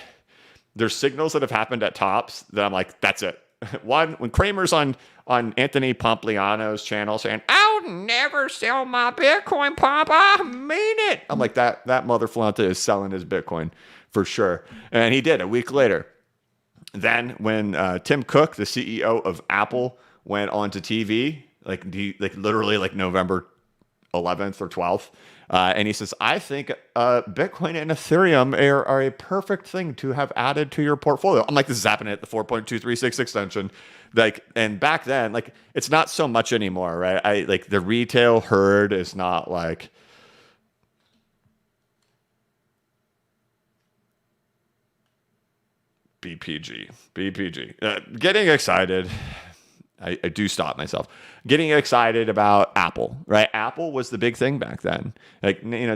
there's signals that have happened at tops that I'm like, that's it. One, when Kramer's on Anthony Pompliano's channel saying, I'll never sell my Bitcoin, Pop. I mean it. I'm like, that mother flunta is selling his Bitcoin for sure. And he did a week later. Then when Tim Cook, the CEO of Apple, went onto TV, literally November 11th or 12th, and he says, I think Bitcoin and Ethereum are a perfect thing to have added to your portfolio. I'm like, this is happening at the 4.236 extension. And back then, it's not so much anymore, right? The retail herd is not like, BPG. Getting excited. I do stop myself. Getting excited about Apple, right? Apple was the big thing back then.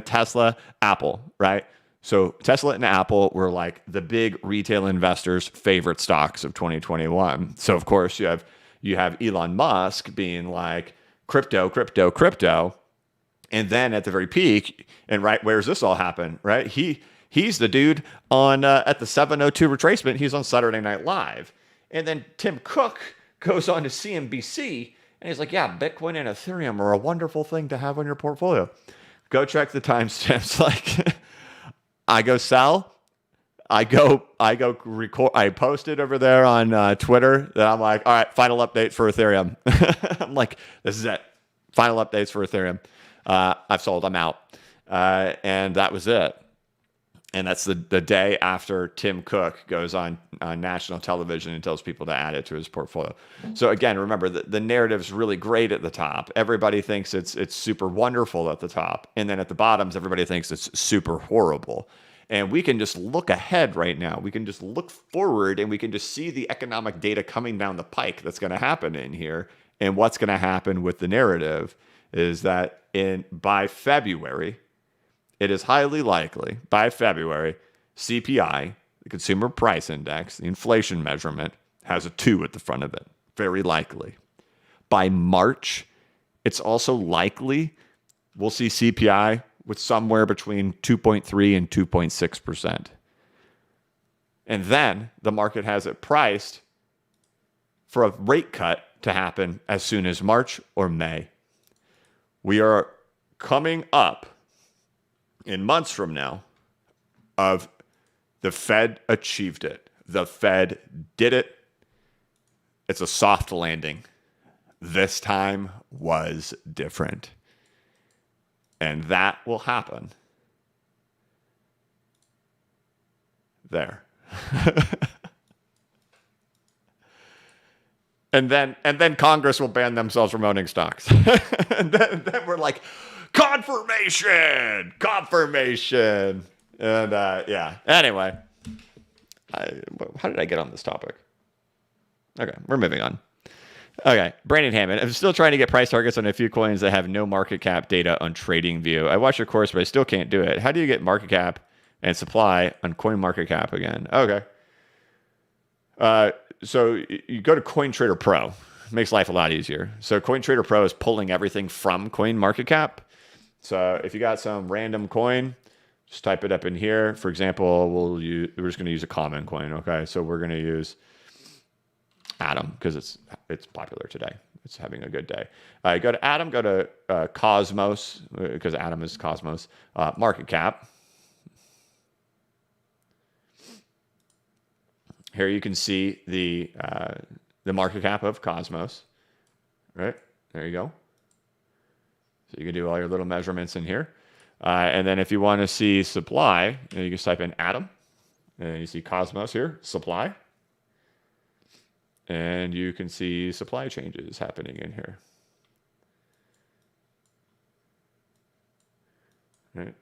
Tesla, Apple, right? So Tesla and Apple were like the big retail investors' favorite stocks of 2021. So of course you have Elon Musk being like crypto. And then at the very peak, and right, where's this all happen, right? He's the dude on at the 702 retracement. He's on Saturday Night Live. And then Tim Cook goes on to CNBC and he's like, yeah, Bitcoin and Ethereum are a wonderful thing to have on your portfolio. Go check the timestamps. I go sell. I go record. I posted over there on Twitter that I'm like, all right, final update for Ethereum. I'm like, this is it. Final updates for Ethereum. I've sold. I'm out. And that was it. And that's the day after Tim Cook goes on national television and tells people to add it to his portfolio. So again, remember, the narrative's really great at the top. Everybody thinks it's super wonderful at the top. And then at the bottoms, everybody thinks it's super horrible. And we can just look ahead right now. We can just look forward and we can just see the economic data coming down the pike that's going to happen in here. And what's going to happen with the narrative is that by February, it is highly likely by February, CPI, the Consumer Price Index, the inflation measurement, has a 2 at the front of it. Very likely. By March, it's also likely we'll see CPI with somewhere between 2.3 and 2.6%. And then the market has it priced for a rate cut to happen as soon as March or May. We are coming up in months from now of the Fed achieved it. The Fed did it. It's a soft landing. This time was different. And that will happen there. And then Congress will ban themselves from owning stocks. and then we're like, confirmation. And yeah. Anyway, how did I get on this topic? Okay, we're moving on. Okay, Brandon Hammond. I'm still trying to get price targets on a few coins that have no market cap data on TradingView. I watched your course, but I still can't do it. How do you get market cap and supply on CoinMarketCap again? Okay. So you go to CoinTrader Pro. It makes life a lot easier. So CoinTrader Pro is pulling everything from CoinMarketCap. So if you got some random coin, Just type it up in here. For example, we're just going to use a common coin. Okay, so we're going to use Atom because it's popular today. It's having a good day. Go to Atom. Go to Cosmos because Atom is Cosmos. Market cap. Here you can see the market cap of Cosmos. Right there you go. So you can do all your little measurements in here. And then if you want to see supply, you can type in Atom. And you see Cosmos here, supply. And you can see supply changes happening in here. Right.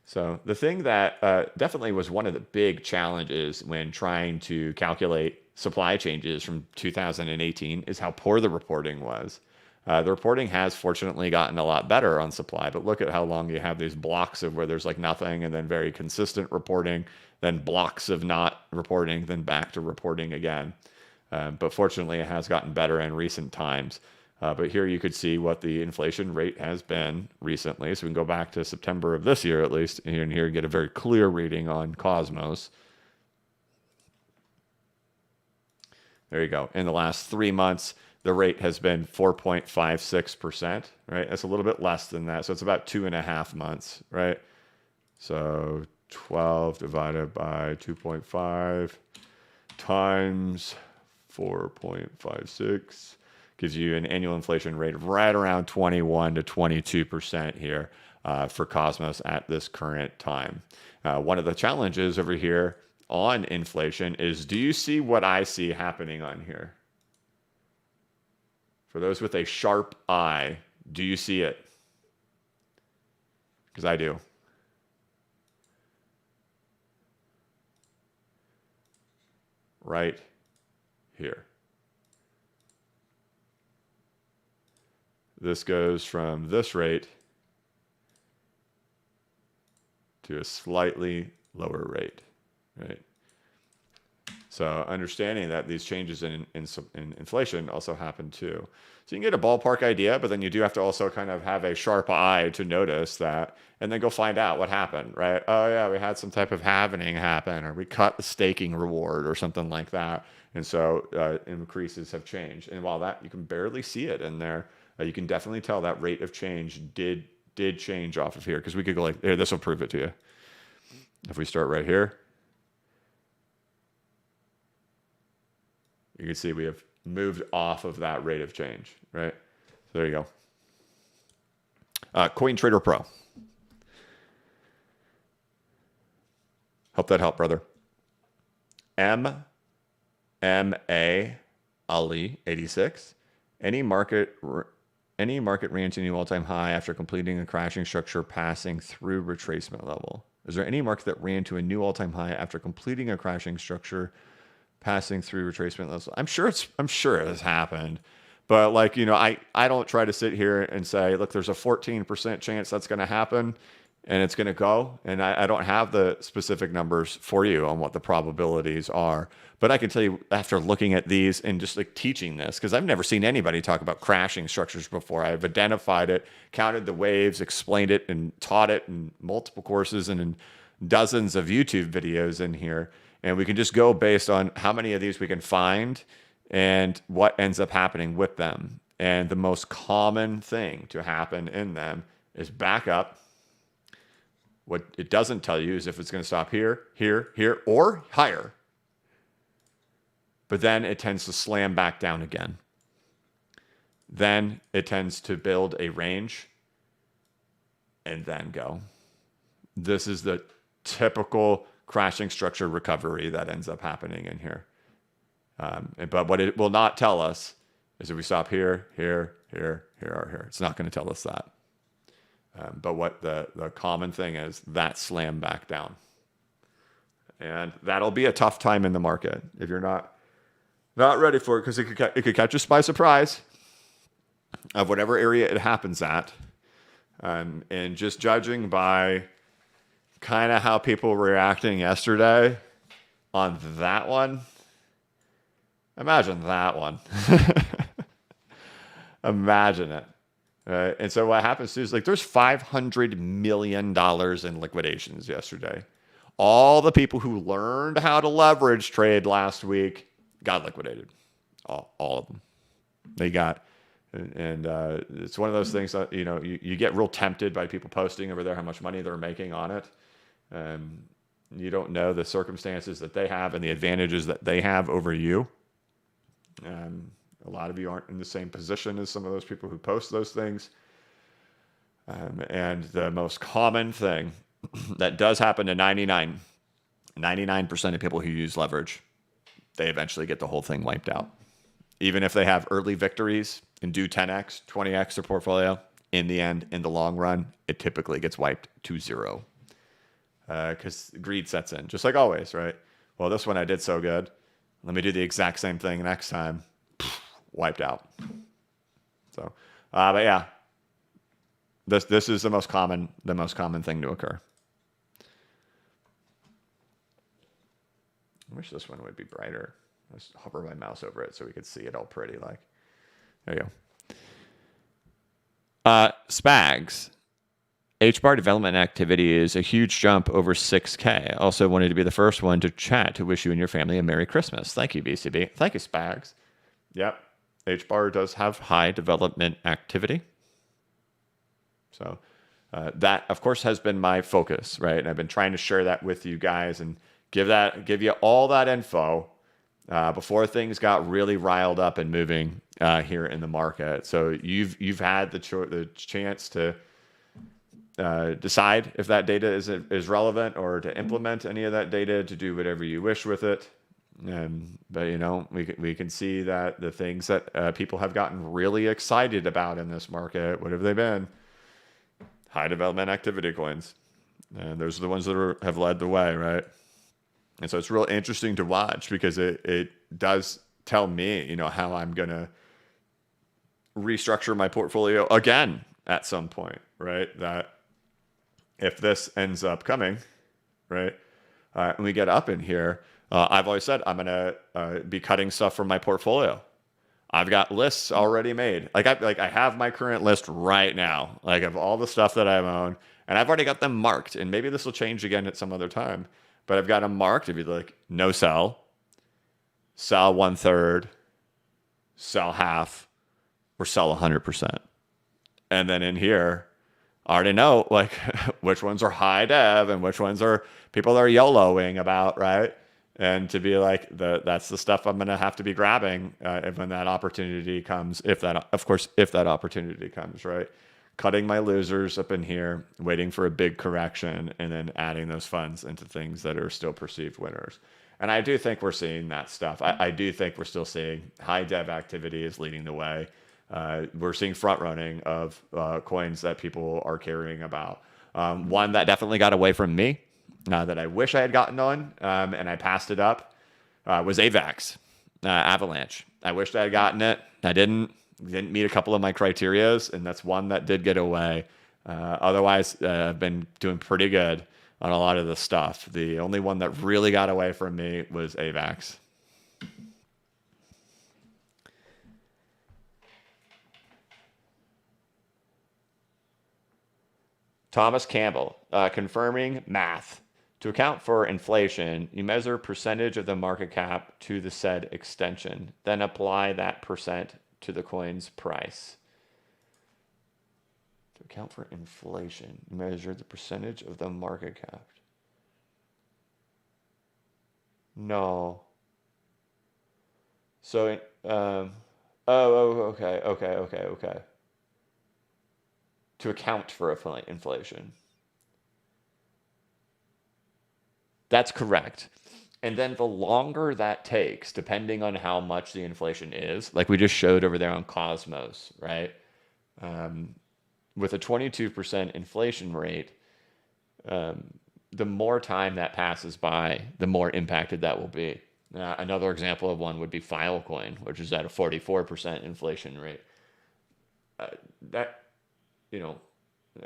So the thing that definitely was one of the big challenges when trying to calculate supply changes from 2018 is how poor the reporting was. The reporting has fortunately gotten a lot better on supply, but look at how long you have these blocks of where there's like nothing and then very consistent reporting, then blocks of not reporting, then back to reporting again. But fortunately, it has gotten better in recent times. But here you could see what the inflation rate has been recently. So we can go back to September of this year, at least, and here get a very clear reading on Cosmos. There you go. In the last 3 months, the rate has been 4.56%, right? That's a little bit less than that. So it's about 2.5 months, right? So 12 divided by 2.5 times 4.56 gives you an annual inflation rate of right around 21 to 22% here for Cosmos at this current time. One of the challenges over here on inflation is, do you see what I see happening on here? For those with a sharp eye, do you see it? Because I do. Right here. This goes from this rate to a slightly lower rate, right? So understanding that these changes in inflation also happen too. So you can get a ballpark idea, but then you do have to also kind of have a sharp eye to notice that and then go find out what happened, right? Oh yeah, we had some type of halvening happen, or we cut the staking reward or something like that. And so increases have changed. And while that, you can barely see it in there, you can definitely tell that rate of change did change off of here, because we could go like, here, this will prove it to you. If we start right here, you can see we have moved off of that rate of change, right? So there you go. Coin Trader Pro. Hope that helped, brother. MMA Ali 86. Any market ran to a new all-time high after completing a crashing structure passing through retracement level. Is there any market that ran to a new all-time high after completing a crashing structure passing through retracement levels? I'm sure it has happened, but like, you know, I don't try to sit here and say, look, there's a 14% chance that's going to happen and it's going to go. And I don't have the specific numbers for you on what the probabilities are, but I can tell you after looking at these and just like teaching this, because I've never seen anybody talk about crashing structures before. I've identified it, counted the waves, explained it, and taught it in multiple courses and in dozens of YouTube videos in here. And we can just go based on how many of these we can find and what ends up happening with them. And the most common thing to happen in them is back up. What it doesn't tell you is if it's going to stop here, here, here, or higher. But then it tends to slam back down again. Then it tends to build a range and then go. This is the typical crashing structure recovery that ends up happening in here. But what it will not tell us is if we stop here, here, here, here, or here. It's not going to tell us that. But what the common thing is, that slam back down. And that'll be a tough time in the market if you're not ready for it, because it could catch us by surprise of whatever area it happens at. And just judging by kind of how people were reacting yesterday on that one, imagine that one. Imagine it. And so what happens is like there's $500 million in liquidations yesterday. All the people who learned how to leverage trade last week got liquidated. All of them. They got, and it's one of those things that, you get real tempted by people posting over there how much money they're making on it. You don't know the circumstances that they have and the advantages that they have over you. A lot of you aren't in the same position as some of those people who post those things. And the most common thing that does happen to 99% of people who use leverage, they eventually get the whole thing wiped out. Even if they have early victories and do 10x, 20x their portfolio, in the end, in the long run, it typically gets wiped to zero. Because greed sets in, just like always, right? Well, this one I did so good. Let me do the exact same thing next time. Wiped out. So, but yeah, this is the most common thing to occur. I wish this one would be brighter. Let's hover my mouse over it so we could see it all pretty. Like, there you go. SPAGs. HBAR development activity is a huge jump over 6K. Also wanted to be the first one to chat to wish you and your family a Merry Christmas. Thank you, BCB. Thank you, SPAGs. Yep. HBAR does have high development activity. So that, of course, has been my focus, right? And I've been trying to share that with you guys and give you all that info before things got really riled up and moving here in the market. So you've had the chance to decide if that data is relevant or to implement any of that data, to do whatever you wish with it. But we can see that the things that people have gotten really excited about in this market, what have they been? High development activity coins, and those are the ones that have led the way, right? And so it's real interesting to watch because it does tell me, how I'm gonna restructure my portfolio again at some point, right? That if this ends up coming, right, and we get up in here. I've always said I'm going to be cutting stuff from my portfolio. I've got lists already made. I have my current list right now, of all the stuff that I own, and I've already got them marked. And maybe this will change again at some other time, but I've got them marked to be like no sell 1/3, sell half, or sell 100%. And then in here, I already know which ones are high dev and which ones are people are YOLOing about, right? And to be like, that's the stuff I'm going to have to be grabbing when that opportunity comes, if that opportunity comes, right? Cutting my losers up in here, waiting for a big correction, and then adding those funds into things that are still perceived winners. And I do think we're seeing that stuff. I do think we're still seeing high dev activity is leading the way. We're seeing front running of coins that people are caring about. One that definitely got away from me, that I wish I had gotten on, and I passed it up, was AVAX, Avalanche. I wished I had gotten it. I didn't meet a couple of my criterias, and that's one that did get away. Otherwise, I've been doing pretty good on a lot of the stuff. The only one that really got away from me was AVAX. Thomas Campbell, confirming math. To account for inflation, you measure percentage of the market cap to the said extension, then apply that percent to the coin's price. To account for inflation, you measure the percentage of the market cap. No. So, okay. To account for inflation. That's correct. And then the longer that takes, depending on how much the inflation is, like we just showed over there on Cosmos, right? With a 22% inflation rate, the more time that passes by, the more impacted that will be. Another example of one would be Filecoin, which is at a 44% inflation rate.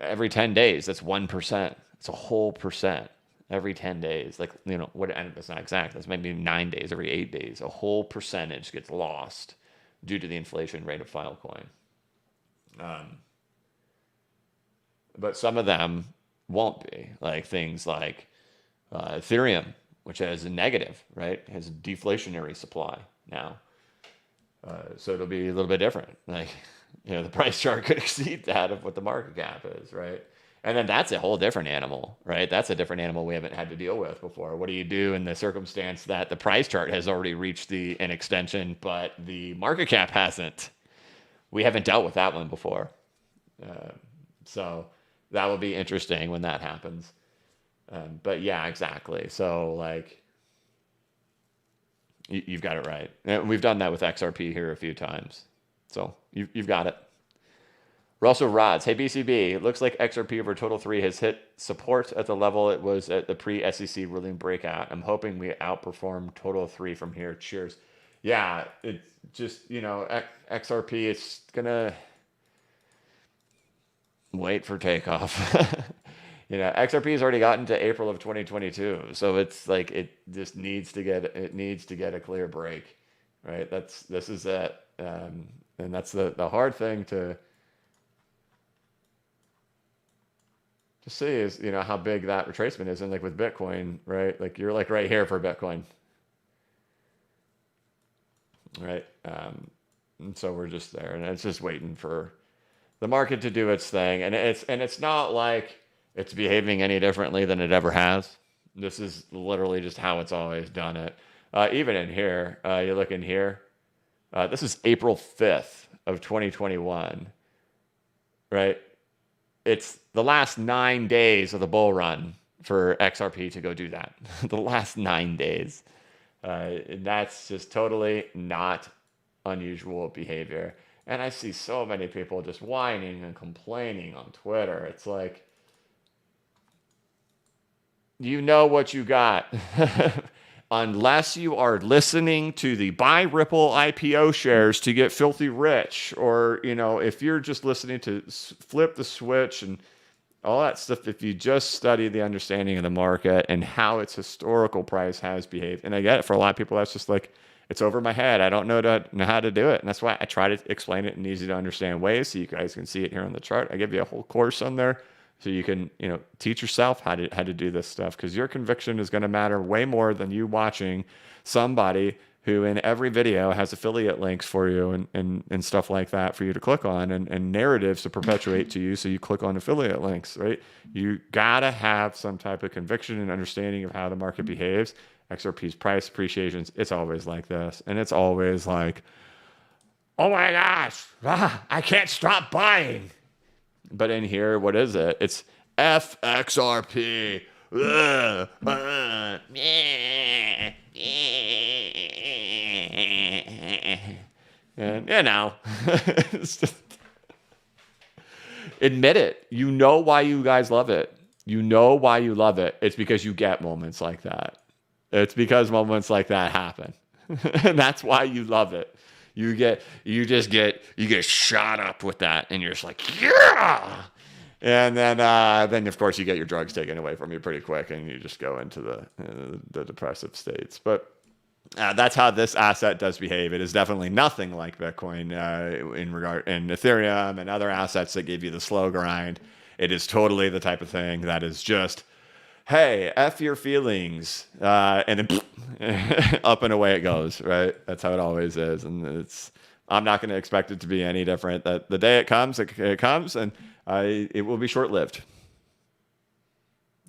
Every 10 days, that's 1%. It's a whole percent. Every 10 days, that's not exact. That's maybe 9 days, every 8 days. A whole percentage gets lost due to the inflation rate of Filecoin. but some of them won't be. Like things like Ethereum, which has a negative, right? Has a deflationary supply now. So it'll be a little bit different. Like, the price chart could exceed that of what the market cap is, right? And then that's a whole different animal, right? That's a different animal we haven't had to deal with before. What do you do in the circumstance that the price chart has already reached an extension, but the market cap hasn't? We haven't dealt with that one before. So that will be interesting when that happens. But yeah, exactly. So like, you've got it right. And we've done that with XRP here a few times. So you've got it. Russell Rods, hey BCB, it looks like XRP over total 3 has hit support at the level it was at the pre-SEC ruling breakout. I'm hoping we outperform total 3 from here. Cheers. Yeah, it's just, XRP, it's going to wait for takeoff. XRP has already gotten to April of 2022. So it's like, it just needs to get a clear break, right? This is it. And that's the hard thing to see is, how big that retracement is. And like with Bitcoin, right? Like you're like right here for Bitcoin, right? And so we're just there, and it's just waiting for the market to do its thing. And it's not like it's behaving any differently than it ever has. This is literally just how it's always done it. Even in here, you look in here, this is April 5th of 2021, right? It's the last 9 days of the bull run for XRP to go do that. The last 9 days. And that's just totally not unusual behavior. And I see so many people just whining and complaining on Twitter. It's like, you know what you got. Unless you are listening to the buy Ripple IPO shares to get filthy rich, or, if you're just listening to flip the switch and all that stuff, if you just study the understanding of the market and how its historical price has behaved, and I get it, for a lot of people, that's just like, it's over my head. I don't know how to do it. And that's why I try to explain it in easy to understand ways so you guys can see it here on the chart. I give you a whole course on there, so you can, teach yourself how to do this stuff, because your conviction is going to matter way more than you watching somebody who in every video has affiliate links for you and stuff like that for you to click on, and narratives to perpetuate to you so you click on affiliate links, right? You got to have some type of conviction and understanding of how the market behaves. XRP's price appreciations, it's always like this. And it's always like, oh my gosh, I can't stop buying. But in here, what is it? It's FXRP. And, it's just, admit it. You know why you guys love it. You know why you love it. It's because you get moments like that. It's because moments like that happen. And that's why you love it. You get shot up with that, and you're just like, yeah. And then of course you get your drugs taken away from you pretty quick, and you just go into the depressive states. But that's how this asset does behave. It is definitely nothing like Bitcoin in Ethereum and other assets that give you the slow grind. It is totally the type of thing that is just, hey, F your feelings, and then up and away it goes, right? That's how it always is. And I'm not going to expect it to be any different. That the day it comes, it comes, and it will be short-lived.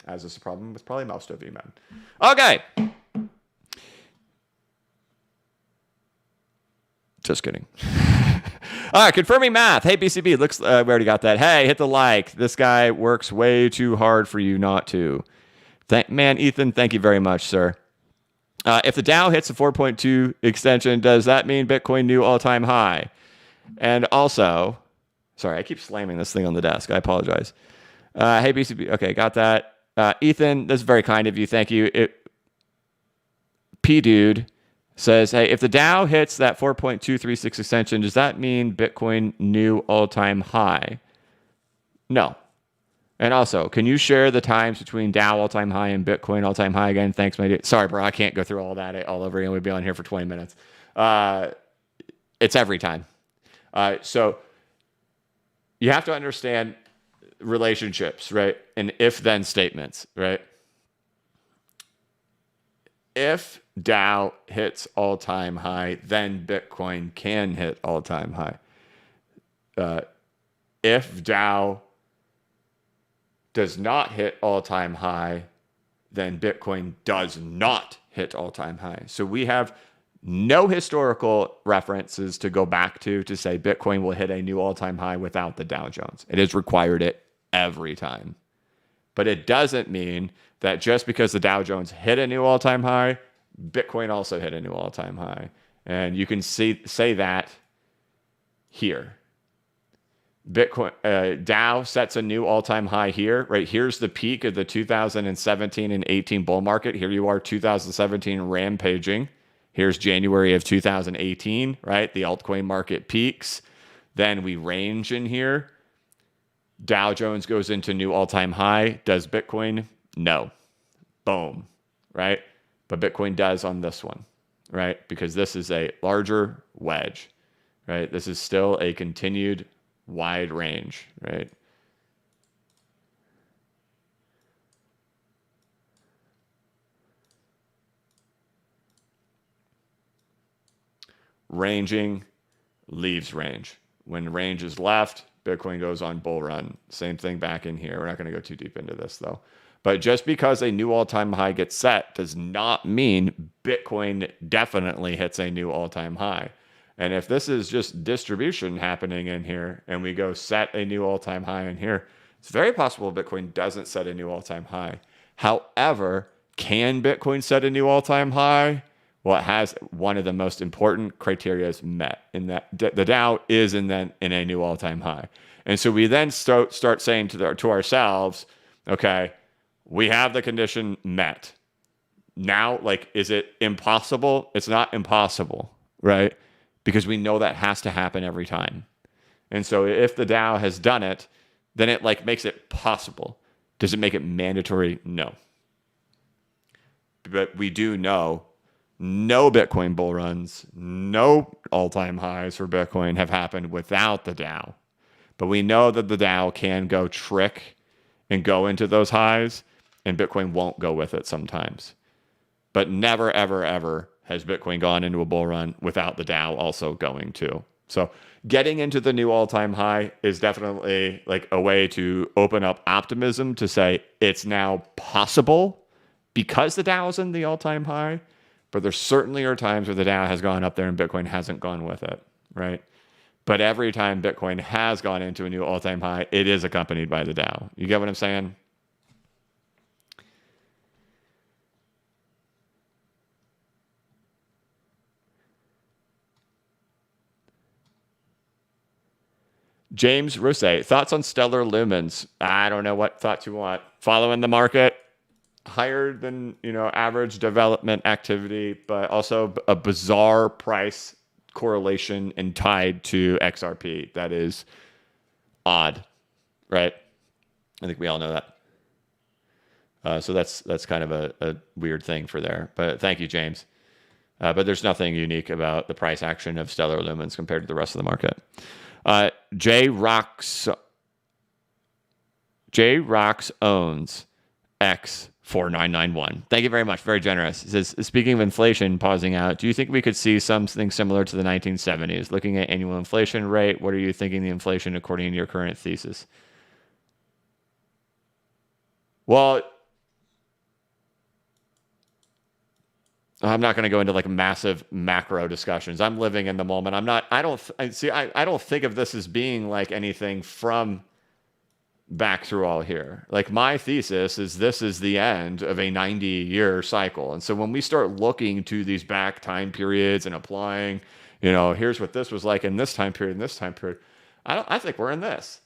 As is the problem with probably most of you men. Okay. Just kidding. All right, confirming math. Hey, BCB, looks we already got that. Hey, hit the like. This guy works way too hard for you not to. Man, Ethan, thank you very much, sir. If the Dow hits a 4.2 extension, does that mean Bitcoin new all-time high? And also, sorry, I keep slamming this thing on the desk. I apologize. Hey, BCB. Okay, got that. Ethan, this is very kind of you. Thank you. P-Dude says, hey, if the Dow hits that 4.236 extension, does that mean Bitcoin new all-time high? No. And also, can you share the times between Dow all-time high and Bitcoin all-time high again? Thanks, my dude. Sorry, bro, I can't go through all that all over again. We'd be on here for 20 minutes. It's every time. So you have to understand relationships, right? And if-then statements, right? If Dow hits all-time high, then Bitcoin can hit all-time high. If Dow does not hit all-time high, then Bitcoin does not hit all-time high. So we have no historical references to go back to say Bitcoin will hit a new all-time high without the Dow Jones. It has required it every time. But it doesn't mean that just because the Dow Jones hit a new all-time high, Bitcoin also hit a new all-time high. And you can say that here. Bitcoin Dow sets a new all-time high here, right? Here's the peak of the 2017 and 18 bull market. Here you are, 2017 rampaging. Here's January of 2018, right? The altcoin market peaks. Then we range in here. Dow Jones goes into new all-time high. Does Bitcoin? No. Boom, right? But Bitcoin does on this one, right? Because this is a larger wedge, right? This is still a continued wide range, right? Ranging leaves range. When range is left, Bitcoin goes on bull run. Same thing back in here. We're not going to go too deep into this though. But just because a new all-time high gets set does not mean Bitcoin definitely hits a new all-time high. And if this is just distribution happening in here and we go set a new all-time high in here, it's very possible Bitcoin doesn't set a new all-time high. However, can Bitcoin set a new all-time high? Well, it has one of the most important criteria met in that the Dow is in a new all-time high. And so we then start saying to ourselves, okay, we have the condition met. Now, like, is it impossible? It's not impossible, right? Because we know that has to happen every time. And so if the Dow has done it, then it like makes it possible. Does it make it mandatory? No. But we do know no Bitcoin bull runs, no all-time highs for Bitcoin have happened without the Dow. But we know that the Dow can go trick and go into those highs, and Bitcoin won't go with it sometimes. But never, ever, ever has Bitcoin gone into a bull run without the Dow also going too. So getting into the new all-time high is definitely like a way to open up optimism to say it's now possible because the Dow is in the all-time high. But there certainly are times where the Dow has gone up there and Bitcoin hasn't gone with it, right? But every time Bitcoin has gone into a new all-time high, it is accompanied by the Dow. You get what I'm saying? James Rousset, thoughts on stellar lumens? I don't know what thoughts you want. Following the market, higher than average development activity, but also a bizarre price correlation and tied to XRP. That is odd, right? I think we all know that. So that's kind of a weird thing for there. But thank you, James. But there's nothing unique about the price action of stellar lumens compared to the rest of the market. J Rocks owns X4991. Thank you very much. Very generous. It says, speaking of inflation, pausing out, do you think we could see something similar to the 1970s? Looking at annual inflation rate, what are you thinking the inflation according to your current thesis? Well, I'm not going to go into like massive macro discussions. I'm living in the moment. I don't think of this as being like anything from back through all here. Like my thesis is this is the end of a 90-year cycle. And so when we start looking to these back time periods and applying, here's what this was like in this time period, I think we're in this.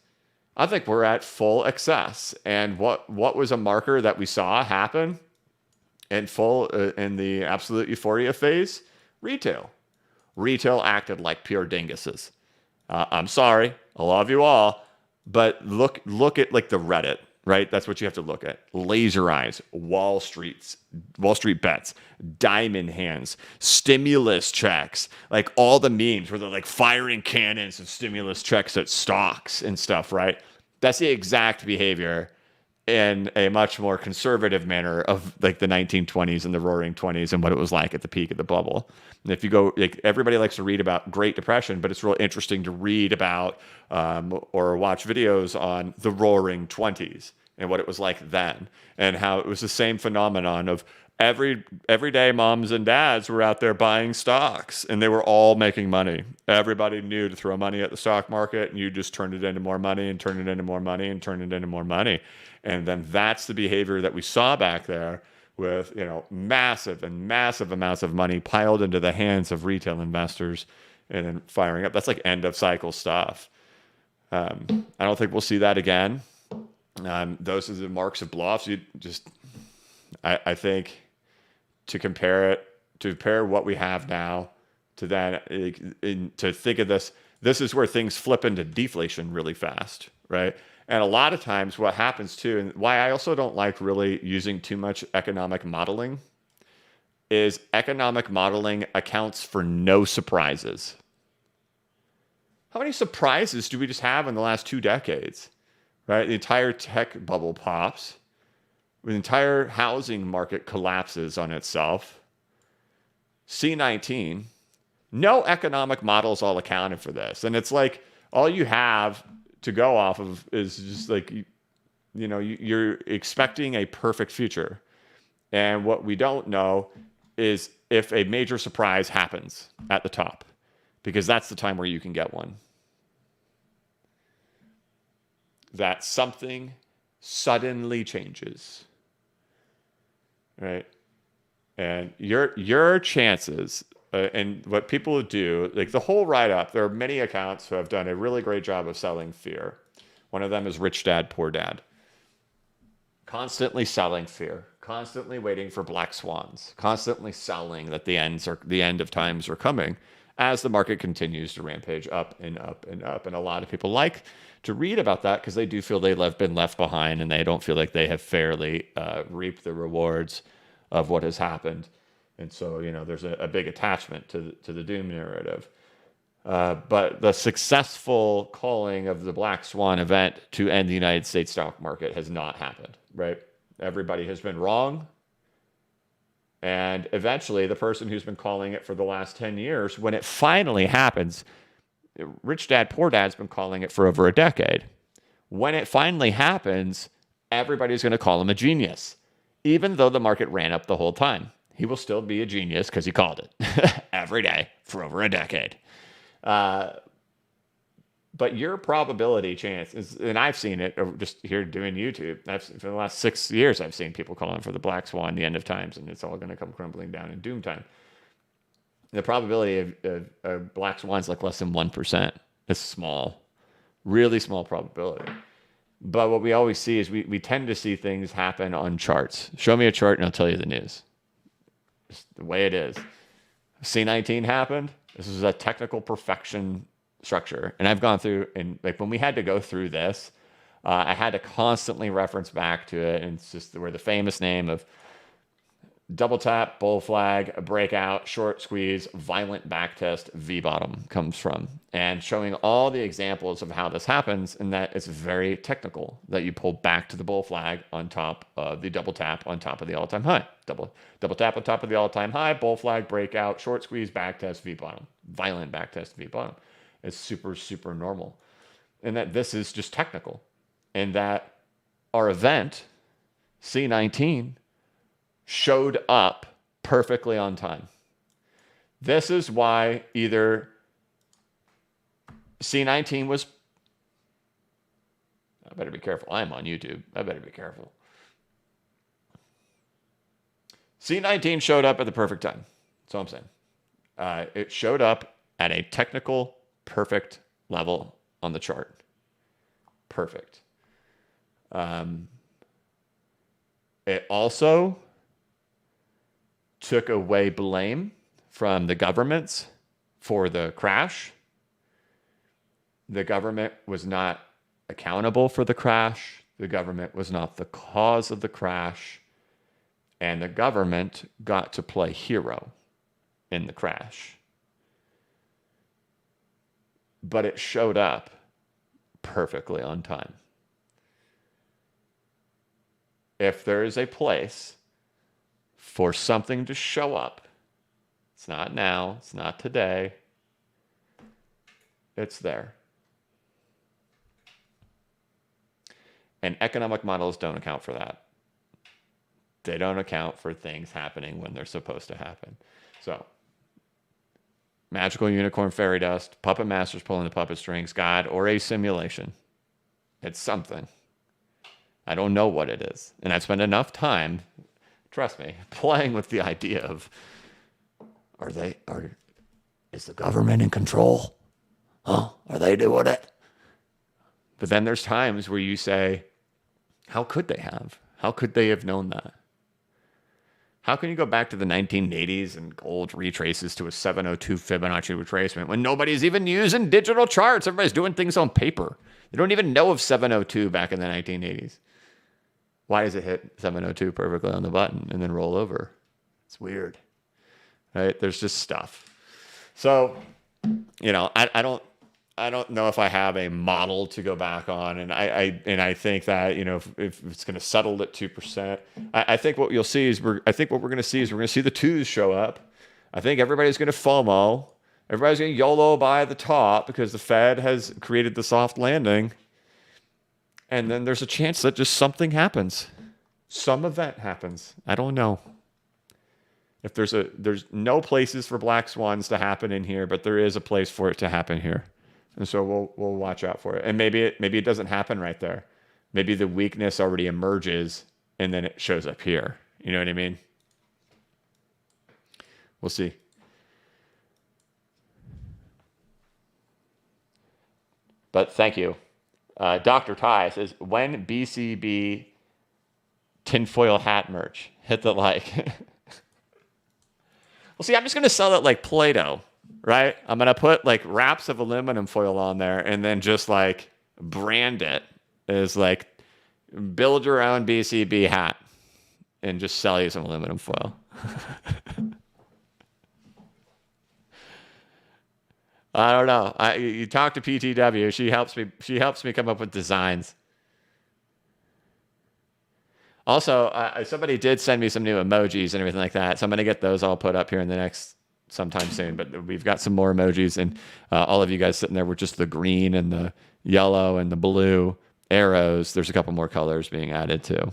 I think we're at full excess. And what was a marker that we saw happen in full in the absolute euphoria phase? Retail. Retail acted like pure dinguses. I'm sorry, I love you all, but look at like the Reddit, right? That's what you have to look at. Laser eyes, Wall Street bets, diamond hands, stimulus checks, like all the memes where they're like firing cannons of stimulus checks at stocks and stuff, right? That's the exact behavior in a much more conservative manner of like the 1920s and the roaring 20s and what it was like at the peak of the bubble. And if you go, like, everybody likes to read about Great Depression, but it's real interesting to read about or watch videos on the roaring 20s and what it was like then, and how it was the same phenomenon of everyday moms and dads were out there buying stocks and they were all making money. Everybody knew to throw money at the stock market, and you just turned it into more money and turned it into more money and turned it into more money. And then that's the behavior that we saw back there with, massive and massive amounts of money piled into the hands of retail investors and then firing up. That's like end of cycle stuff. I don't think we'll see that again. Those are the marks of bluffs. I think to compare what we have now to that, to think of this is where things flip into deflation really fast, right? And a lot of times what happens too, and why I also don't like really using too much economic modeling, is economic modeling accounts for no surprises. How many surprises do we just have in the last 2 decades, right? The entire tech bubble pops. The entire housing market collapses on itself. C19, no economic models all accounted for this. And it's like all you have to go off of is just like, you're expecting a perfect future. And what we don't know is if a major surprise happens at the top, because that's the time where you can get one. That something suddenly changes. Right? And your chances, and what people do, like the whole write-up, there are many accounts who have done a really great job of selling fear. One of them is Rich Dad, Poor Dad. Constantly selling fear, constantly waiting for black swans, constantly selling that the end of times are coming as the market continues to rampage up and up and up. And a lot of people like to read about that because they do feel they've been left behind and they don't feel like they have fairly reaped the rewards of what has happened. And so, there's a big attachment to the doom narrative. But the successful calling of the black swan event to end the United States stock market has not happened, right? Everybody has been wrong. And eventually, the person who's been calling it for the last 10 years, when it finally happens, Rich Dad, Poor Dad's been calling it for over a decade. When it finally happens, everybody's going to call him a genius. Even though the market ran up the whole time, he will still be a genius because he called it every day for over a decade. But your probability chance is, and I've seen it just here doing YouTube. For the last 6 years, I've seen people calling for the black swan, the end of times, and it's all going to come crumbling down in doom time. The probability of black swans like less than 1%. It's small, really small probability. But what we always see is we tend to see things happen on charts. Show me a chart and I'll tell you the news. Just the way it is. C19 happened. This is a technical perfection structure. And I've gone through, and like when we had to go through this, I had to constantly reference back to it. And it's just where the famous name of double tap, bull flag, a breakout, short squeeze, violent backtest, V-bottom comes from. And showing all the examples of how this happens, and that it's very technical, that you pull back to the bull flag on top of the double tap on top of the all-time high. Double tap on top of the all-time high, bull flag, breakout, short squeeze, backtest, V-bottom. Violent backtest, V-bottom. It's super, super normal. And that this is just technical. And that our event, C19, showed up perfectly on time. This is why either C19 was, I better be careful. I'm on YouTube. I better be careful. C19 showed up at the perfect time. That's all I'm saying. It showed up at a technical, perfect level on the chart. Perfect. It also took away blame from the governments for the crash. The government was not accountable for the crash. The government was not the cause of the crash. And the government got to play hero in the crash. But it showed up perfectly on time. if there is a place for something to show up, it's not now, it's not today, it's there. And economic models don't account for that. They don't account for things happening when they're supposed to happen. So, magical unicorn fairy dust, puppet masters pulling the puppet strings, God, or a simulation. It's something. I don't know what it is. And I've spent enough time, trust me, playing with the idea of, is the government in control? Huh? Are they doing it? But then there's times where you say, how could they have? How could they have known that? How can you go back to the 1980s and gold retraces to a 702 Fibonacci retracement when nobody's even using digital charts? Everybody's doing things on paper. They don't even know of 702 back in the 1980s. Why does it hit 702 perfectly on the button and then roll over? It's weird, right? There's just stuff. So, I don't know if I have a model to go back on, and I think that if it's going to settle at 2%, I think what you'll see is we're going to see the twos show up. I think everybody's going to FOMO. Everybody's going to YOLO buy the top because the Fed has created the soft landing, and then there's a chance that just something happens, some event happens. I don't know. If there's no places for black swans to happen in here, but there is a place for it to happen here. And so we'll watch out for it. And maybe it doesn't happen right there. Maybe the weakness already emerges and then it shows up here. You know what I mean? We'll see. But thank you. Dr. Ty says, when BCB tinfoil hat merch? Hit the like. Well, see, I'm just going to sell it like Play-Doh. Right? I'm going to put like wraps of aluminum foil on there and then just like brand it as like build your own BCB hat and just sell you some aluminum foil. I don't know. You talk to PTW. She helps me come up with designs. Also, somebody did send me some new emojis and everything like that. So I'm going to get those all put up here in the next sometime soon, but we've got some more emojis, and all of you guys sitting there with just the green and the yellow and the blue arrows. There's a couple more colors being added too.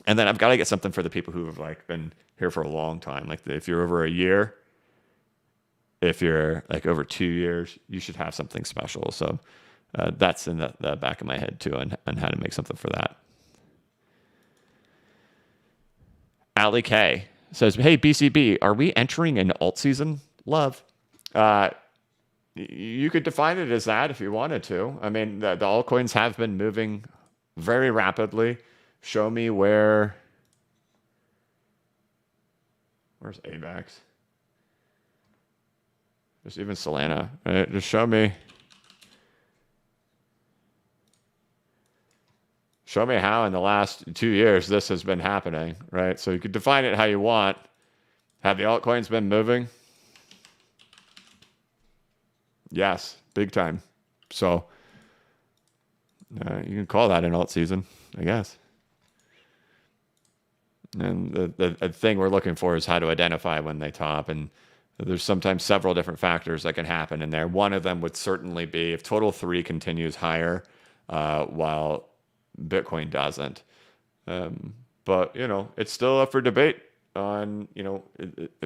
And then I've got to get something for the people who have like been here for a long time. Like if you're over a year, if you're like over 2 years, you should have something special. So that's in the back of my head too, on how to make something for that. Ali K says, hey, BCB, are we entering an alt season? Love. You could define it as that if you wanted to. I mean, the altcoins have been moving very rapidly. Show me where's AVAX? There's even Solana. Right? Just show me how in the last 2 years this has been happening, right? So you could define it how you want. Have the altcoins been moving? Yes, big time. So you can call that an alt season, I guess. And the thing we're looking for is how to identify when they top. And there's sometimes several different factors that can happen in there. One of them would certainly be if total 3 continues higher while Bitcoin doesn't. But, it's still up for debate on,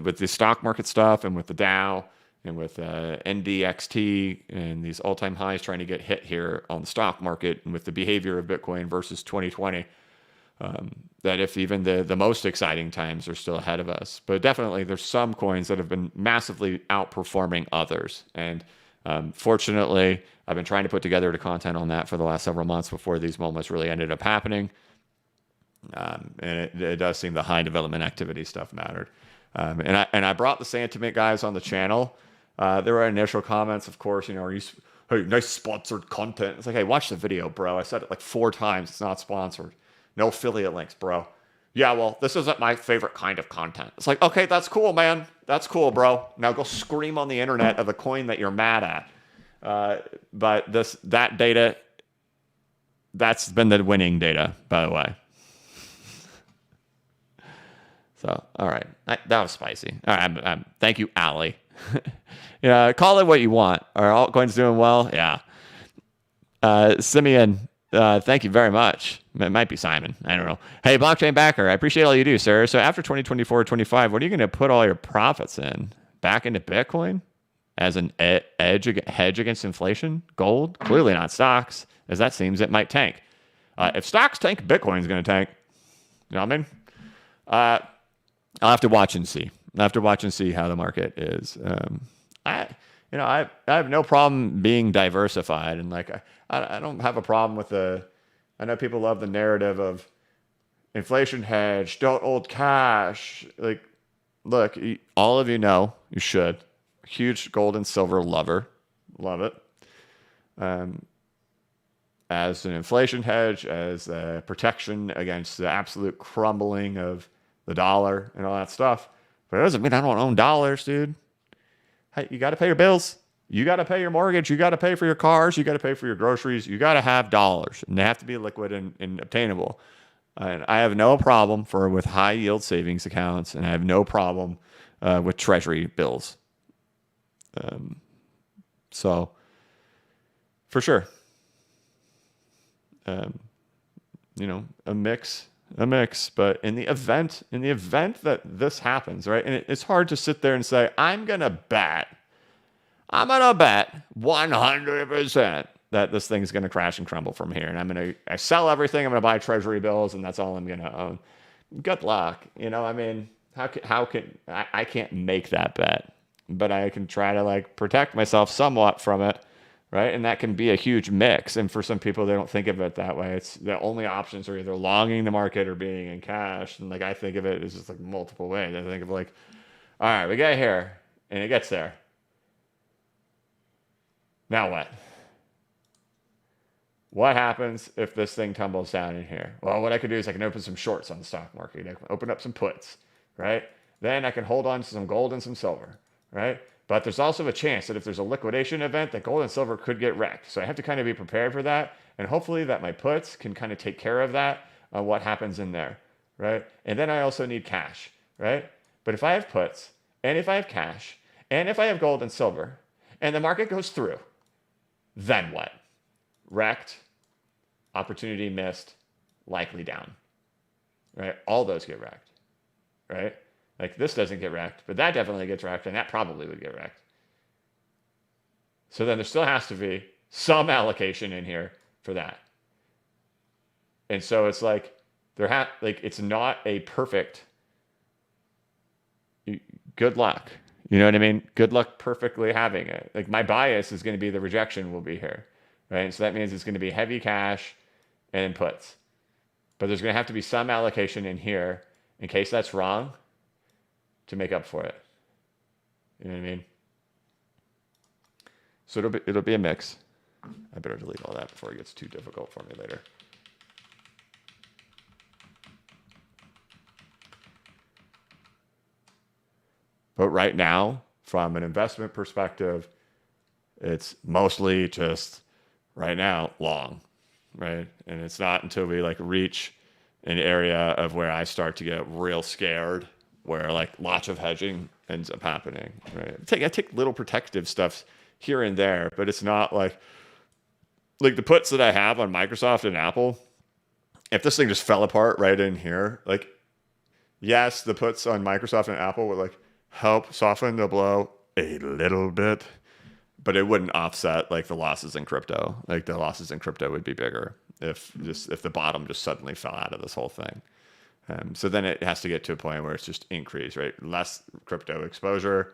with the stock market stuff and with the Dow and with NDXT and these all-time highs trying to get hit here on the stock market and with the behavior of Bitcoin versus 2020, that if even the most exciting times are still ahead of us. But definitely there's some coins that have been massively outperforming others. And fortunately, I've been trying to put together the content on that for the last several months before these moments really ended up happening. And it does seem the high development activity stuff mattered. And I brought the sentiment guys on the channel. There were initial comments, of course, hey, nice sponsored content. It's like, hey, watch the video, bro. I said it like 4 times. It's not sponsored. No affiliate links, bro. Yeah, well, this isn't my favorite kind of content. It's like, okay, that's cool, man. That's cool, bro. Now go scream on the internet of the coin that you're mad at. But that data, that's been the winning data, by the way. So, all right. That was spicy. All right. Thank you, Allie. Yeah, call it what you want. Are altcoins doing well? Yeah. Simeon, thank you very much. It might be Simon. I don't know. Hey, blockchain backer, I appreciate all you do, sir. So after 2024-25, what are you going to put all your profits in? Back into Bitcoin as an hedge against inflation? Gold? Clearly not stocks, as that seems it might tank. If stocks tank, Bitcoin's going to tank. You know what I mean? I'll have to watch and see. I'll have to watch and see how the market is. I have no problem being diversified, and like I don't have a problem with I know people love the narrative of inflation hedge, don't hold cash. Like, look, all of you know you should. Huge gold and silver lover, love it. As an inflation hedge, as a protection against the absolute crumbling of the dollar and all that stuff. But it doesn't mean I don't own dollars, dude. Hey, you got to pay your bills. You got to pay your mortgage. You got to pay for your cars. You got to pay for your groceries. You got to have dollars, and they have to be liquid and obtainable. And I have no problem with high yield savings accounts, and I have no problem with treasury bills. So, for sure, a mix. But in the event that this happens, right, and it's hard to sit there and say, I'm gonna bet 100% that this thing's gonna crash and crumble from here, and I sell everything. I'm gonna buy treasury bills, and that's all I'm gonna own. Good luck. I mean, how can I can't make that bet, but I can try to like protect myself somewhat from it. Right. And that can be a huge mix. And for some people, they don't think of it that way. It's the only options are either longing the market or being in cash. And like, I think of it as just like multiple ways. I think of like, all right, we get here and it gets there. Now what? What happens if this thing tumbles down in here? Well, what I could do is I can open some shorts on the stock market. I can open up some puts, right? Then I can hold on to some gold and some silver, right? But there's also a chance that if there's a liquidation event, that gold and silver could get wrecked. So I have to kind of be prepared for that. And hopefully that my puts can kind of take care of that, what happens in there, right? And then I also need cash, right? But if I have puts, and if I have cash, and if I have gold and silver, and the market goes through, then what? Wrecked, opportunity missed, likely down, right? All those get wrecked, right? Like this doesn't get wrecked, but that definitely gets wrecked, and that probably would get wrecked. So then there still has to be some allocation in here for that. And so it's like it's not a perfect good luck. You know what I mean? Good luck perfectly having it. Like my bias is going to be the rejection will be here, right? So that means it's going to be heavy cash and puts. But there's going to have to be some allocation in here in case that's wrong, to make up for it. You know what I mean? So it'll be a mix. I better delete all that before it gets too difficult for me later. But right now, from an investment perspective, it's mostly just right now long, right? And it's not until we like reach an area of where I start to get real scared, where like lots of hedging ends up happening, right? I take little protective stuff here and there, but it's not like the puts that I have on Microsoft and Apple. If this thing just fell apart right in here, like, yes, the puts on Microsoft and Apple would like help soften the blow a little bit, but it wouldn't offset like the losses in crypto. Like the losses in crypto would be bigger if the bottom just suddenly fell out of this whole thing. So then it has to get to a point where it's just increased, right? Less crypto exposure,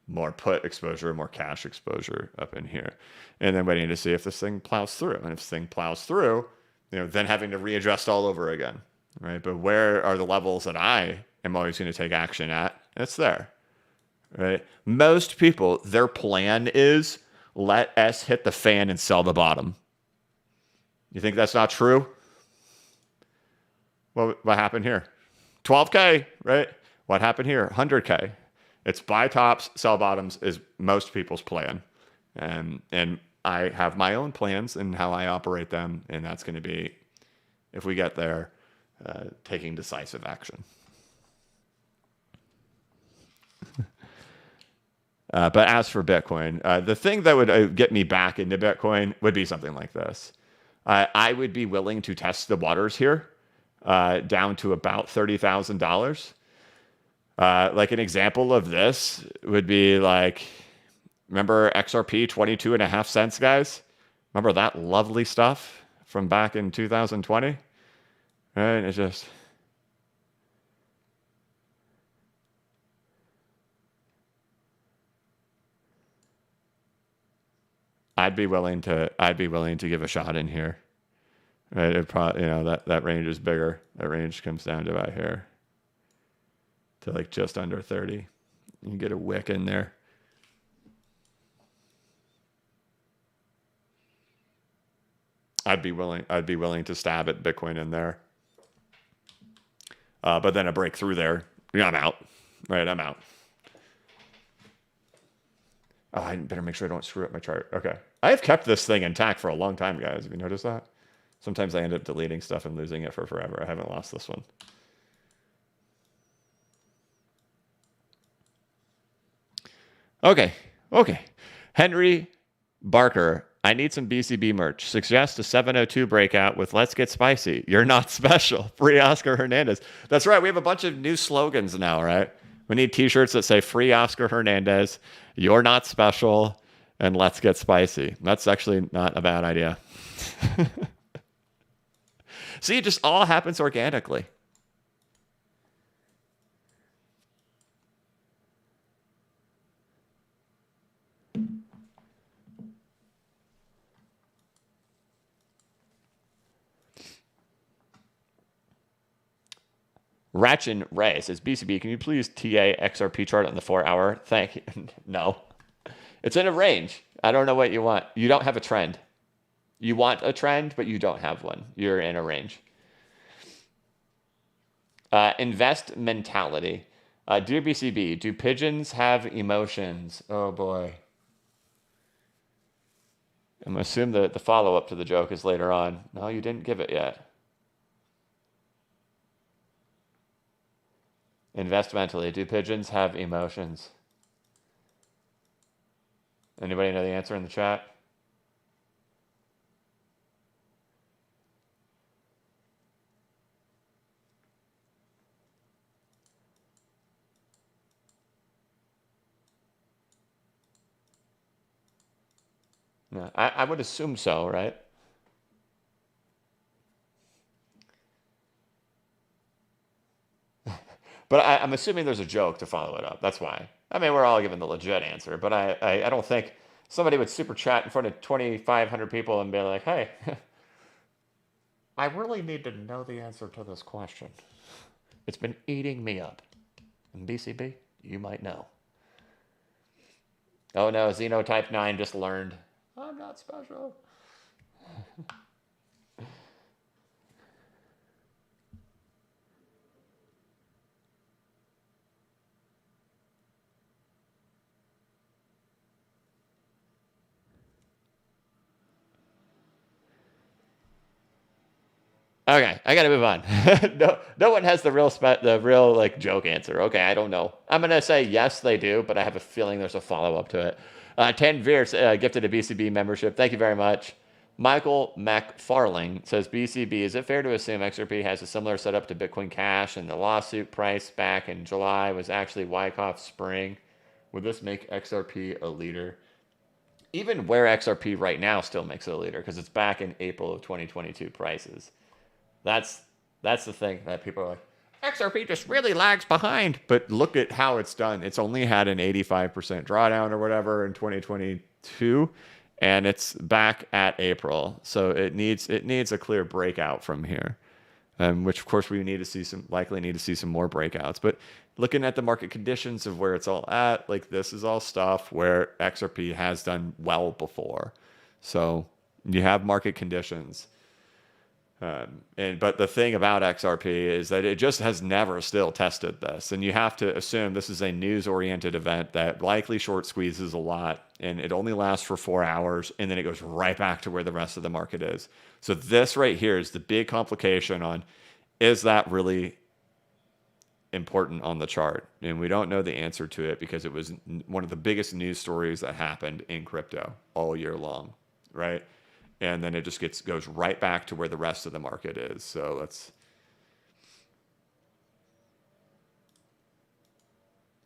more put exposure, more cash exposure up in here. And then waiting to see if this thing plows through. And if this thing plows through, then having to readjust all over again, right? But where are the levels that I am always going to take action at? It's there, right? Most people, their plan is let S hit the fan and sell the bottom. You think that's not true? What happened here? 12K, right? What happened here? 100K. It's buy tops, sell bottoms is most people's plan. And I have my own plans and how I operate them. And that's going to be, if we get there, taking decisive action. But as for Bitcoin, the thing that would get me back into Bitcoin would be something like this. I would be willing to test the waters here down to about $30,000. Like an example of this would be like, remember XRP 22.5 cents, guys? Remember that lovely stuff from back in 2020? Right? It's just... I'd be willing to give a shot in here. Right? It probably, that range is bigger. That range comes down to about here. To like just under 30. You can get a wick in there. I'd be willing to stab at Bitcoin in there. But then a break through there, I'm out. Right, I'm out. Oh, I better make sure I don't screw up my chart. Okay. I have kept this thing intact for a long time, guys. Have you noticed that? Sometimes I end up deleting stuff and losing it for forever. I haven't lost this one. Okay. Henry Barker, I need some BCB merch. Suggest a 702 breakout with Let's Get Spicy. You're not special. Free Oscar Hernandez. That's right. We have a bunch of new slogans now, right? We need t-shirts that say Free Oscar Hernandez, You're Not Special, and Let's Get Spicy. That's actually not a bad idea. See, it just all happens organically. Ratchin Ray says, BCB, can you please TA XRP chart on the 4-hour? Thank you. No. It's in a range. I don't know what you want. You don't have a trend. You want a trend, but you don't have one. You're in a range. Invest mentality. Dear BCB, do pigeons have emotions? Oh, boy. I'm going to assume that the follow-up to the joke is later on. No, you didn't give it yet. Invest mentally. Do pigeons have emotions? Anybody know the answer in the chat? No, I would assume so, right? But I'm assuming there's a joke to follow it up. That's why. I mean, we're all given the legit answer, but I don't think somebody would super chat in front of 2,500 people and be like, hey, I really need to know the answer to this question. It's been eating me up. And BCB, you might know. Oh no, Xenotype 9 just learned. I'm not special. Okay, I gotta move on. No one has the real like joke answer. Okay, I don't know. I'm gonna say yes, they do, but I have a feeling there's a follow up to it. 10 Veers gifted a BCB membership. Thank you very much. Michael McFarling says, BCB, is it fair to assume XRP has a similar setup to Bitcoin Cash and the lawsuit price back in July was actually Wyckoff Spring? Would this make XRP a leader? Even where XRP right now still makes it a leader because it's back in April of 2022 prices. That's the thing that people are like, XRP just really lags behind. But look at how it's done. It's only had an 85% drawdown or whatever in 2022, and it's back at April. So it needs a clear breakout from here, which of course we likely need to see some more breakouts. But looking at the market conditions of where it's all at, like this is all stuff where XRP has done well before. So you have market conditions. But the thing about XRP is that it just has never still tested this. And you have to assume this is a news-oriented event that likely short squeezes a lot, and it only lasts for 4 hours, and then it goes right back to where the rest of the market is. So this right here is the big complication on, is that really important on the chart. And we don't know the answer to it because it was one of the biggest news stories that happened in crypto all year long, right? And then it just goes right back to where the rest of the market is. So let's,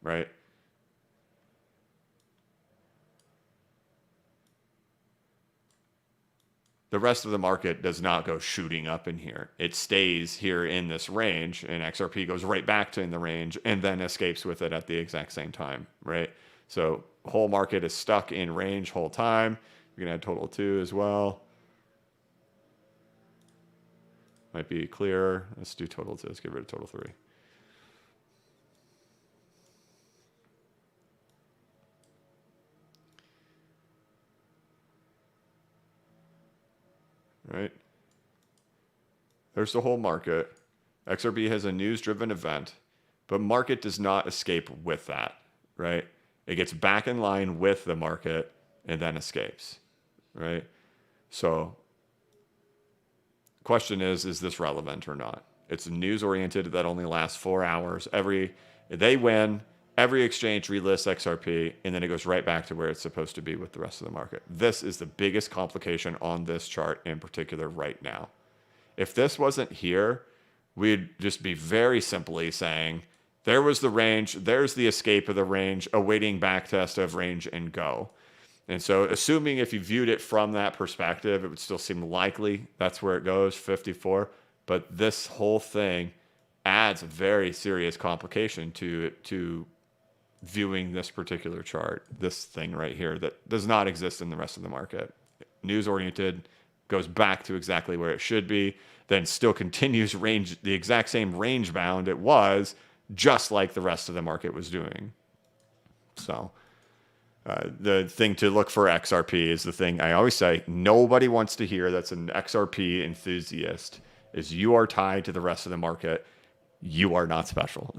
right? The rest of the market does not go shooting up in here. It stays here in this range, and XRP goes right back to in the range and then escapes with it at the exact same time, right? So whole market is stuck in range whole time. We can add total 2 as well. Might be clearer. Let's do total 2. Let's get rid of total 3. Right? There's the whole market. XRP has a news-driven event, but market does not escape with that, right? It gets back in line with the market and then escapes, right? So question is this relevant or not? It's news-oriented that only lasts 4 hours. They win, every exchange relists XRP, and then it goes right back to where it's supposed to be with the rest of the market. This is the biggest complication on this chart in particular right now. If this wasn't here, we'd just be very simply saying, there was the range, there's the escape of the range, awaiting backtest of range and go. And so assuming if you viewed it from that perspective, it would still seem likely that's where it goes, 54. But this whole thing adds a very serious complication to viewing this particular chart, this thing right here that does not exist in the rest of the market. News oriented, goes back to exactly where it should be, then still continues range, the exact same range bound it was, just like the rest of the market was doing. So the thing to look for XRP is the thing I always say, nobody wants to hear that's an XRP enthusiast, is you are tied to the rest of the market. You are not special.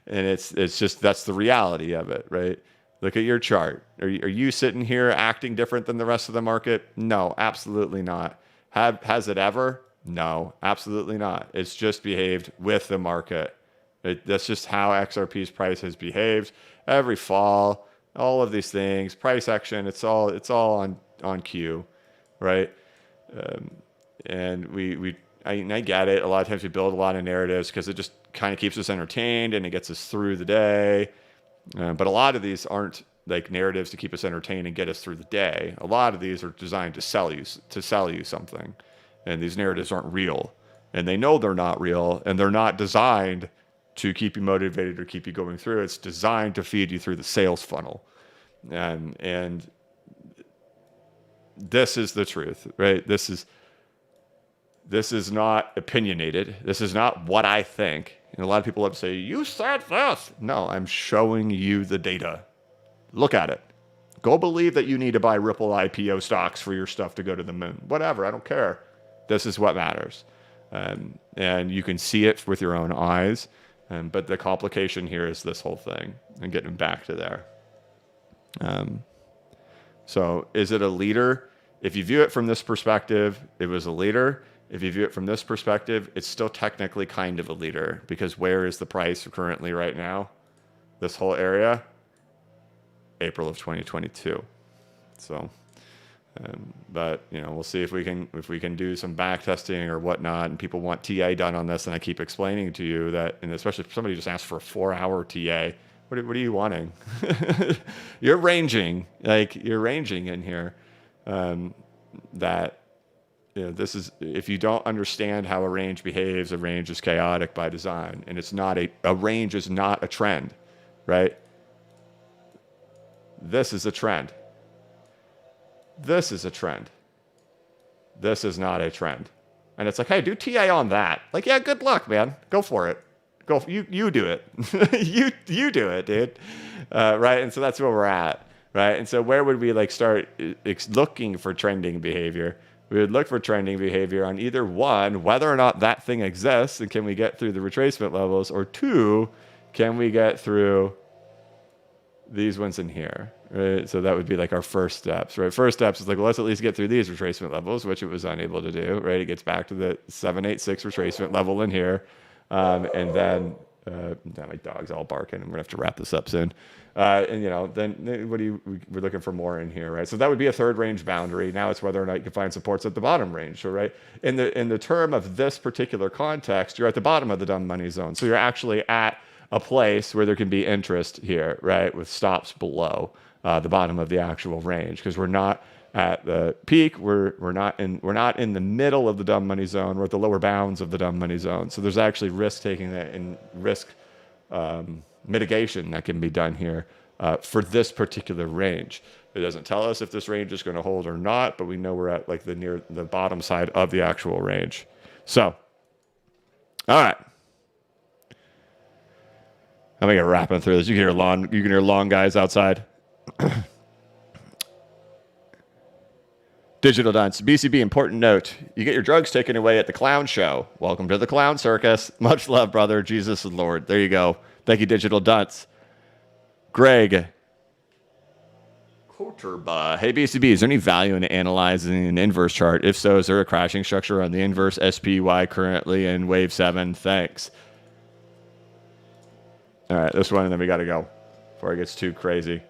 And it's just, that's the reality of it, right? Look at your chart. Are you sitting here acting different than the rest of the market? No, absolutely not. Has it ever? No, absolutely not. It's just behaved with the market. That's just how XRP's price has behaved every fall. All of these things, price action, it's all on cue, right? And I get it. A lot of times we build a lot of narratives because it just kind of keeps us entertained and it gets us through the day. But a lot of these aren't like narratives to keep us entertained and get us through the day. A lot of these are designed to sell you something. And these narratives aren't real. And they know they're not real, and they're not designed to keep you motivated or keep you going through. It's designed to feed you through the sales funnel. And this is the truth, right? This is not opinionated. This is not what I think. And a lot of people love to say, you said this. No, I'm showing you the data. Look at it. Go believe that you need to buy Ripple IPO stocks for your stuff to go to the moon. Whatever, I don't care. This is what matters. And you can see it with your own eyes. But the complication here is this whole thing and getting back to there. So is it a leader? If you view it from this perspective, it was a leader. If you view it from this perspective, it's still technically kind of a leader, because where is the price currently right now? This whole area, April of 2022. So, but we'll see if we can do some back testing or whatnot. And people want TA done on this, and I keep explaining to you that, and especially if somebody just asked for a 4-hour TA, what are you wanting? You're ranging in here. That. This is, if you don't understand how a range behaves, a range is chaotic by design, and it's not a range is not a trend, right? This is a trend. This is a trend. This is not a trend. And it's like, hey, do TA on that. Like, yeah, good luck, man. Go for it. You do it. you do it, dude. Right? And so that's where we're at, right? And so where would we start looking for trending behavior? We would look for trending behavior on either one, whether or not that thing exists, and can we get through the retracement levels, or two, can we get through these ones in here, right? So that would be our first steps, right? First steps is let's at least get through these retracement levels, which it was unable to do, right? It gets back to the 786 retracement level in here. And then now my dog's all barking. I'm gonna have to wrap this up soon. And then we're looking for more in here, right? So that would be a third range boundary. Now it's whether or not you can find supports at the bottom range. So right in the term of this particular context, you're at the bottom of the dumb money zone. So you're actually at a place where there can be interest here, right, with stops below the bottom of the actual range, because we're not at the peak. We're not in the middle of the dumb money zone. We're at the lower bounds of the dumb money zone. So there's actually risk taking that and risk mitigation that can be done here for this particular range. It doesn't tell us if this range is going to hold or not, but we know we're at like near the bottom side of the actual range. So, all right. I'm gonna get wrapping through this. You can hear long guys outside. Digital Dunce. BCB, important note. You get your drugs taken away at the clown show. Welcome to the clown circus. Much love, brother. Jesus is Lord. There you go. Thank you, Digital Dunce. Greg. Koterba. Hey, BCB, is there any value in analyzing an inverse chart? If so, is there a crashing structure on the inverse SPY currently in wave 7? Thanks. All right, this one, and then we got to go before it gets too crazy.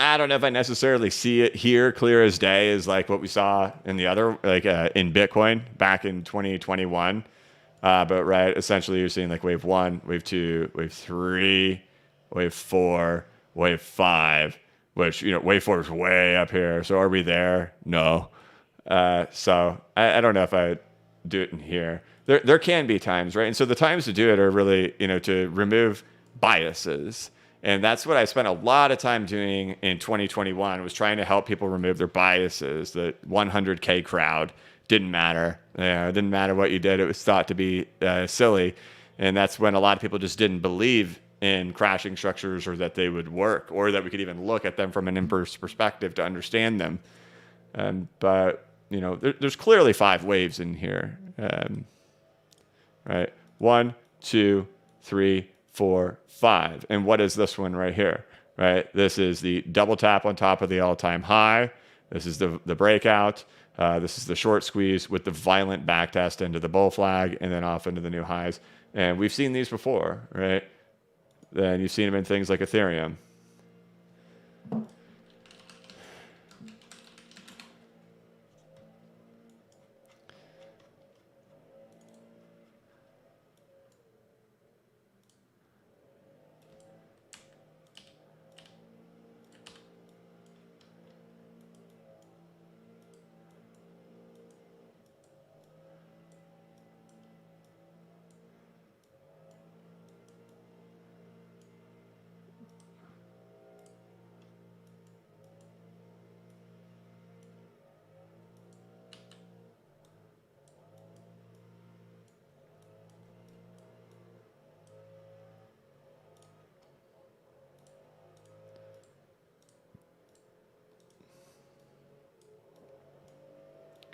I don't know if I necessarily see it here clear as day as like what we saw in the other, like in Bitcoin back in 2021. But right, essentially you're seeing like wave 1, wave 2, wave 3, wave 4, wave 5, which, wave 4 is way up here. So are we there? No. So I don't know if I do it in here. There can be times, right? And so the times to do it are really, to remove biases. And that's what I spent a lot of time doing in 2021, was trying to help people remove their biases. The 100K crowd didn't matter. It didn't matter what you did. It was thought to be silly. And that's when a lot of people just didn't believe in crashing structures, or that they would work, or that we could even look at them from an inverse perspective to understand them. But, there's clearly 5 waves in here. Right? 1, 2, 3, 4, 5. And what is this one right here? Right? This is the double tap on top of the all-time high. This is the breakout. This is the short squeeze with the violent backtest into the bull flag and then off into the new highs. And we've seen these before, right? Then you've seen them in things like Ethereum.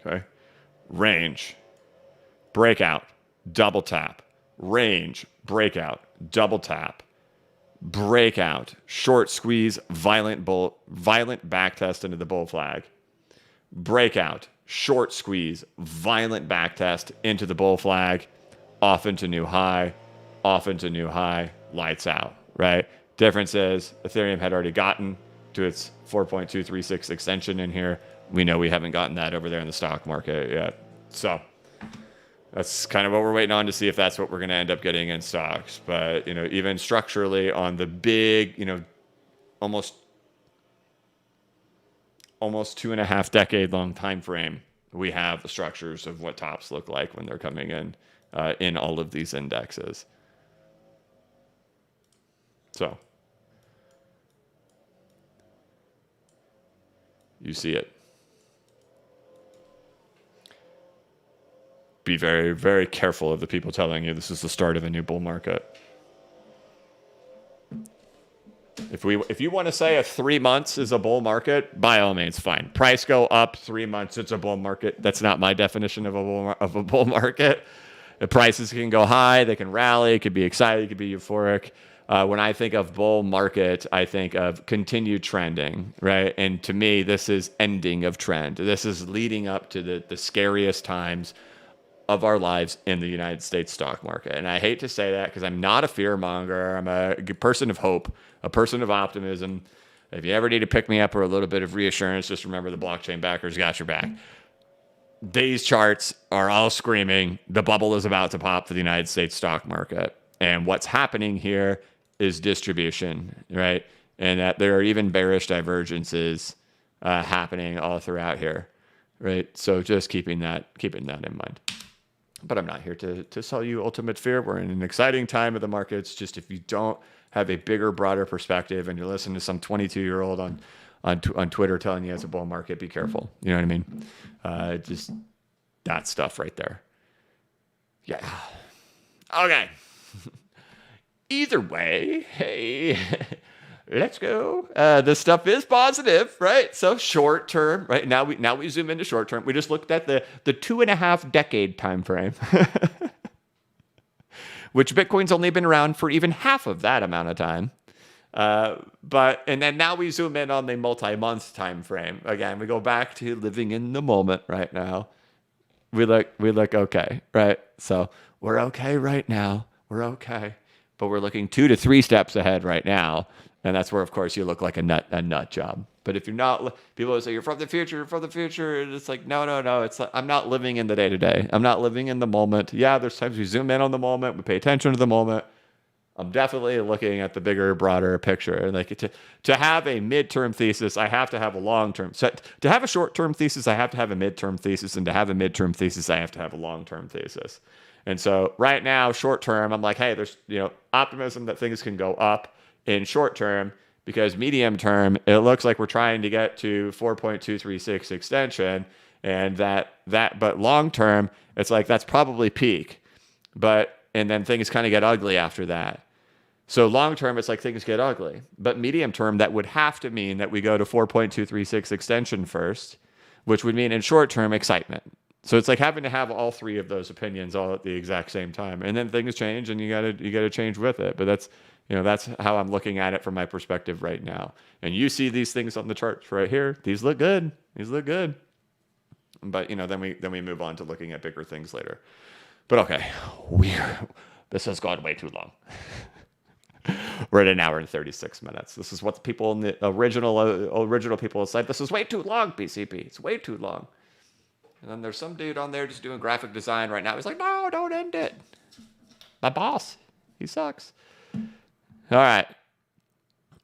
Okay. Range, breakout, double tap, range, breakout, double tap, breakout, short squeeze, violent backtest into the bull flag, breakout, short squeeze, violent backtest into the bull flag, off into new high, lights out, right? Difference is Ethereum had already gotten to its 4.236 extension in here. We know we haven't gotten that over there in the stock market yet. So that's kind of what we're waiting on, to see if that's what we're going to end up getting in stocks. But, even structurally on the big, almost 2.5 decade long time frame, we have the structures of what tops look like when they're coming in all of these indexes. So you see it. Be very, very careful of the people telling you this is the start of a new bull market. If you want to say 3 months is a bull market, by all means, fine. Price go up 3 months, it's a bull market. That's not my definition of a bull market. The prices can go high, they can rally, it could be exciting, it could be euphoric. When I think of bull market, I think of continued trending, right? And to me, this is ending of trend. This is leading up to the scariest times of our lives in the United States stock market. And I hate to say that because I'm not a fear monger. I'm a person of hope, a person of optimism. If you ever need to pick me up or a little bit of reassurance, just remember the blockchain backers got your back. These charts are all screaming the bubble is about to pop for the United States stock market. And what's happening here is distribution, right? And that there are even bearish divergences happening all throughout here, right? So just keeping that in mind. But I'm not here to sell you ultimate fear. We're in an exciting time of the markets. Just if you don't have a bigger, broader perspective and you're listening to some 22-year-old on Twitter telling you it's a bull market, be careful. You know what I mean? Just that stuff right there. Yeah. Okay. Either way, hey, let's go. This stuff is positive, right? So short term, right? Now we zoom into short term. We just looked at the 2.5 decade time frame, which Bitcoin's only been around for even half of that amount of time. And then now we zoom in on the multi-month time frame. Again, we go back to living in the moment right now. We look okay, right? So we're okay right now. We're okay. But we're looking 2 to 3 steps ahead right now. And that's where, of course, you look like a nut job. But if you're not, people will say, you're from the future. And it's like, no. It's like, I'm not living in the day-to-day. I'm not living in the moment. Yeah, there's times we zoom in on the moment. We pay attention to the moment. I'm definitely looking at the bigger, broader picture. And like to have a midterm thesis, I have to have a long-term. So to have a short-term thesis, I have to have a midterm thesis. And to have a midterm thesis, I have to have a long-term thesis. And so right now, short term, I'm like, hey, there's optimism that things can go up in short term, because medium term, it looks like we're trying to get to 4.236 extension, and but long term, it's like that's probably peak, and then things kind of get ugly after that. So long term, it's like things get ugly, but medium term, that would have to mean that we go to 4.236 extension first, which would mean in short term excitement. So it's like having to have all three of those opinions all at the exact same time, and then things change, and you gotta change with it. But that's how I'm looking at it from my perspective right now. And you see these things on the charts right here. These look good. But then we move on to looking at bigger things later. But okay, this has gone way too long. We're at 1 hour and 36 minutes. This is what the people in the original people said. This is way too long, BCP. It's way too long. And then there's some dude on there just doing graphic design right now. He's like, no, don't end it. My boss, he sucks. All right.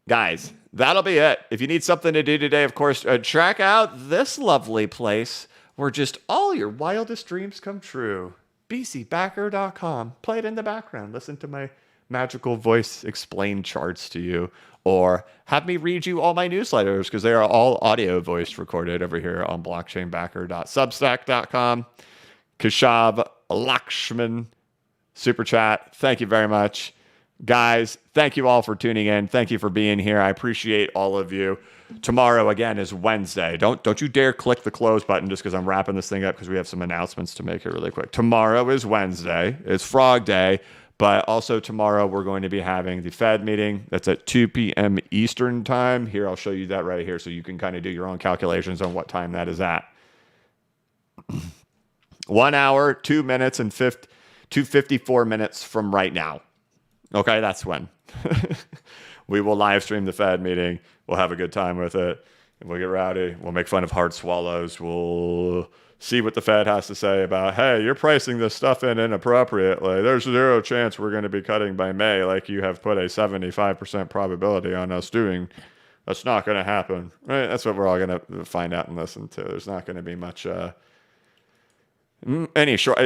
Guys, that'll be it. If you need something to do today, of course, check out this lovely place where just all your wildest dreams come true. bcbacker.com. Play it in the background. Listen to my magical voice explain charts to you. Or have me read you all my newsletters, because they are all audio voice recorded over here on blockchainbacker.substack.com. Keshab Lakshman, Super Chat, thank you very much. Guys, thank you all for tuning in. Thank you for being here. I appreciate all of you. Tomorrow, again, is Wednesday. Don't you dare click the close button just because I'm wrapping this thing up, because we have some announcements to make here really quick. Tomorrow is Wednesday. It's Frog Day. But also tomorrow, we're going to be having the Fed meeting. That's at 2 p.m. Eastern time. Here, I'll show you that right here so you can kind of do your own calculations on what time that is at. 1 hour, 2 minutes, and 2:54 minutes from right now. Okay, that's when. We will live stream the Fed meeting. We'll have a good time with it. And we'll get rowdy. We'll make fun of hard swallows. We'll see what the Fed has to say about, hey, you're pricing this stuff in inappropriately. There's 0 chance we're going to be cutting by May, like you have put a 75% probability on us doing. That's not going to happen. Right? That's what we're all going to find out and listen to. There's not going to be much any short.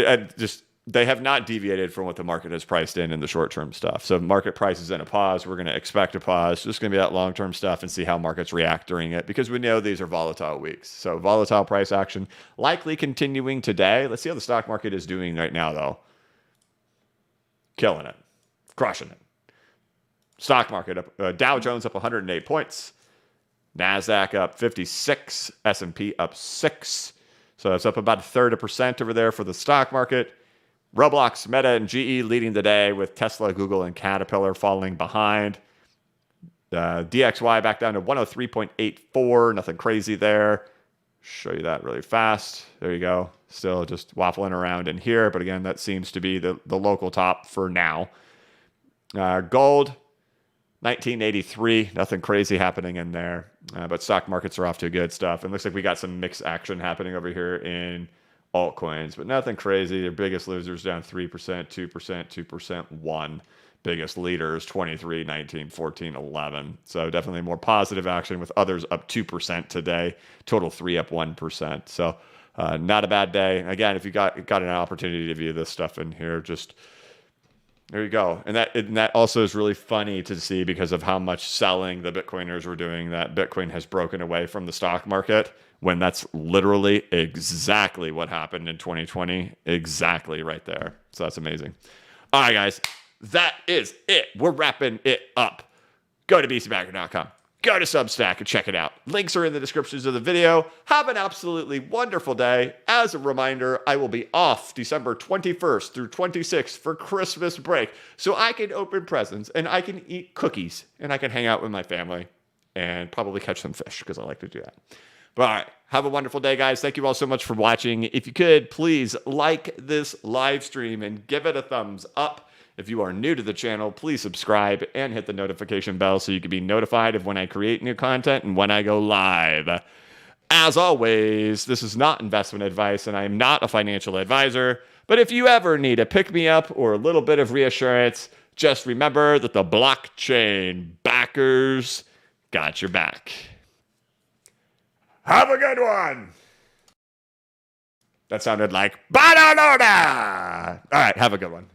They have not deviated from what the market has priced in the short-term stuff. So market price is in a pause. We're going to expect a pause. Just going to be that long-term stuff and see how markets react during it, because we know these are volatile weeks. So volatile price action likely continuing today. Let's see how the stock market is doing right now, though. Killing it. Crushing it. Stock market up. Dow Jones up 108 points. NASDAQ up 56. S&P up 6. So that's up about 1/3% over there for the stock market. Roblox, Meta, and GE leading the day, with Tesla, Google, and Caterpillar falling behind. DXY back down to 103.84. Nothing crazy there. Show you that really fast. There you go. Still just waffling around in here. But again, that seems to be the local top for now. Gold, 1983. Nothing crazy happening in there. But stock markets are off to good stuff. And looks like we got some mixed action happening over here in altcoins. But nothing crazy. Their biggest losers down 3%, 2%, 2%, 1%. Biggest leaders 23, 19, 14, 11. So definitely more positive action, with others up 2% today. Total 3 up 1%. So not a bad day. Again, if you got an opportunity to view this stuff in here, just there you go. And that also is really funny to see because of how much selling the Bitcoiners were doing, that Bitcoin has broken away from the stock market, when that's literally exactly what happened in 2020. Exactly right there. So that's amazing. All right, guys. That is it. We're wrapping it up. Go to bcbacker.com. Go to Substack and check it out. Links are in the descriptions of the video. Have an absolutely wonderful day. As a reminder, I will be off December 21st through 26th for Christmas break, so I can open presents and I can eat cookies and I can hang out with my family and probably catch some fish, because I like to do that. But all right, have a wonderful day, guys. Thank you all so much for watching. If you could, please like this live stream and give it a thumbs up. If you are new to the channel, please subscribe and hit the notification bell so you can be notified of when I create new content and when I go live. As always, this is not investment advice and I am not a financial advisor, but if you ever need a pick-me-up or a little bit of reassurance, just remember that the blockchain backers got your back. Have a good one! That sounded like Banana! All right, have a good one.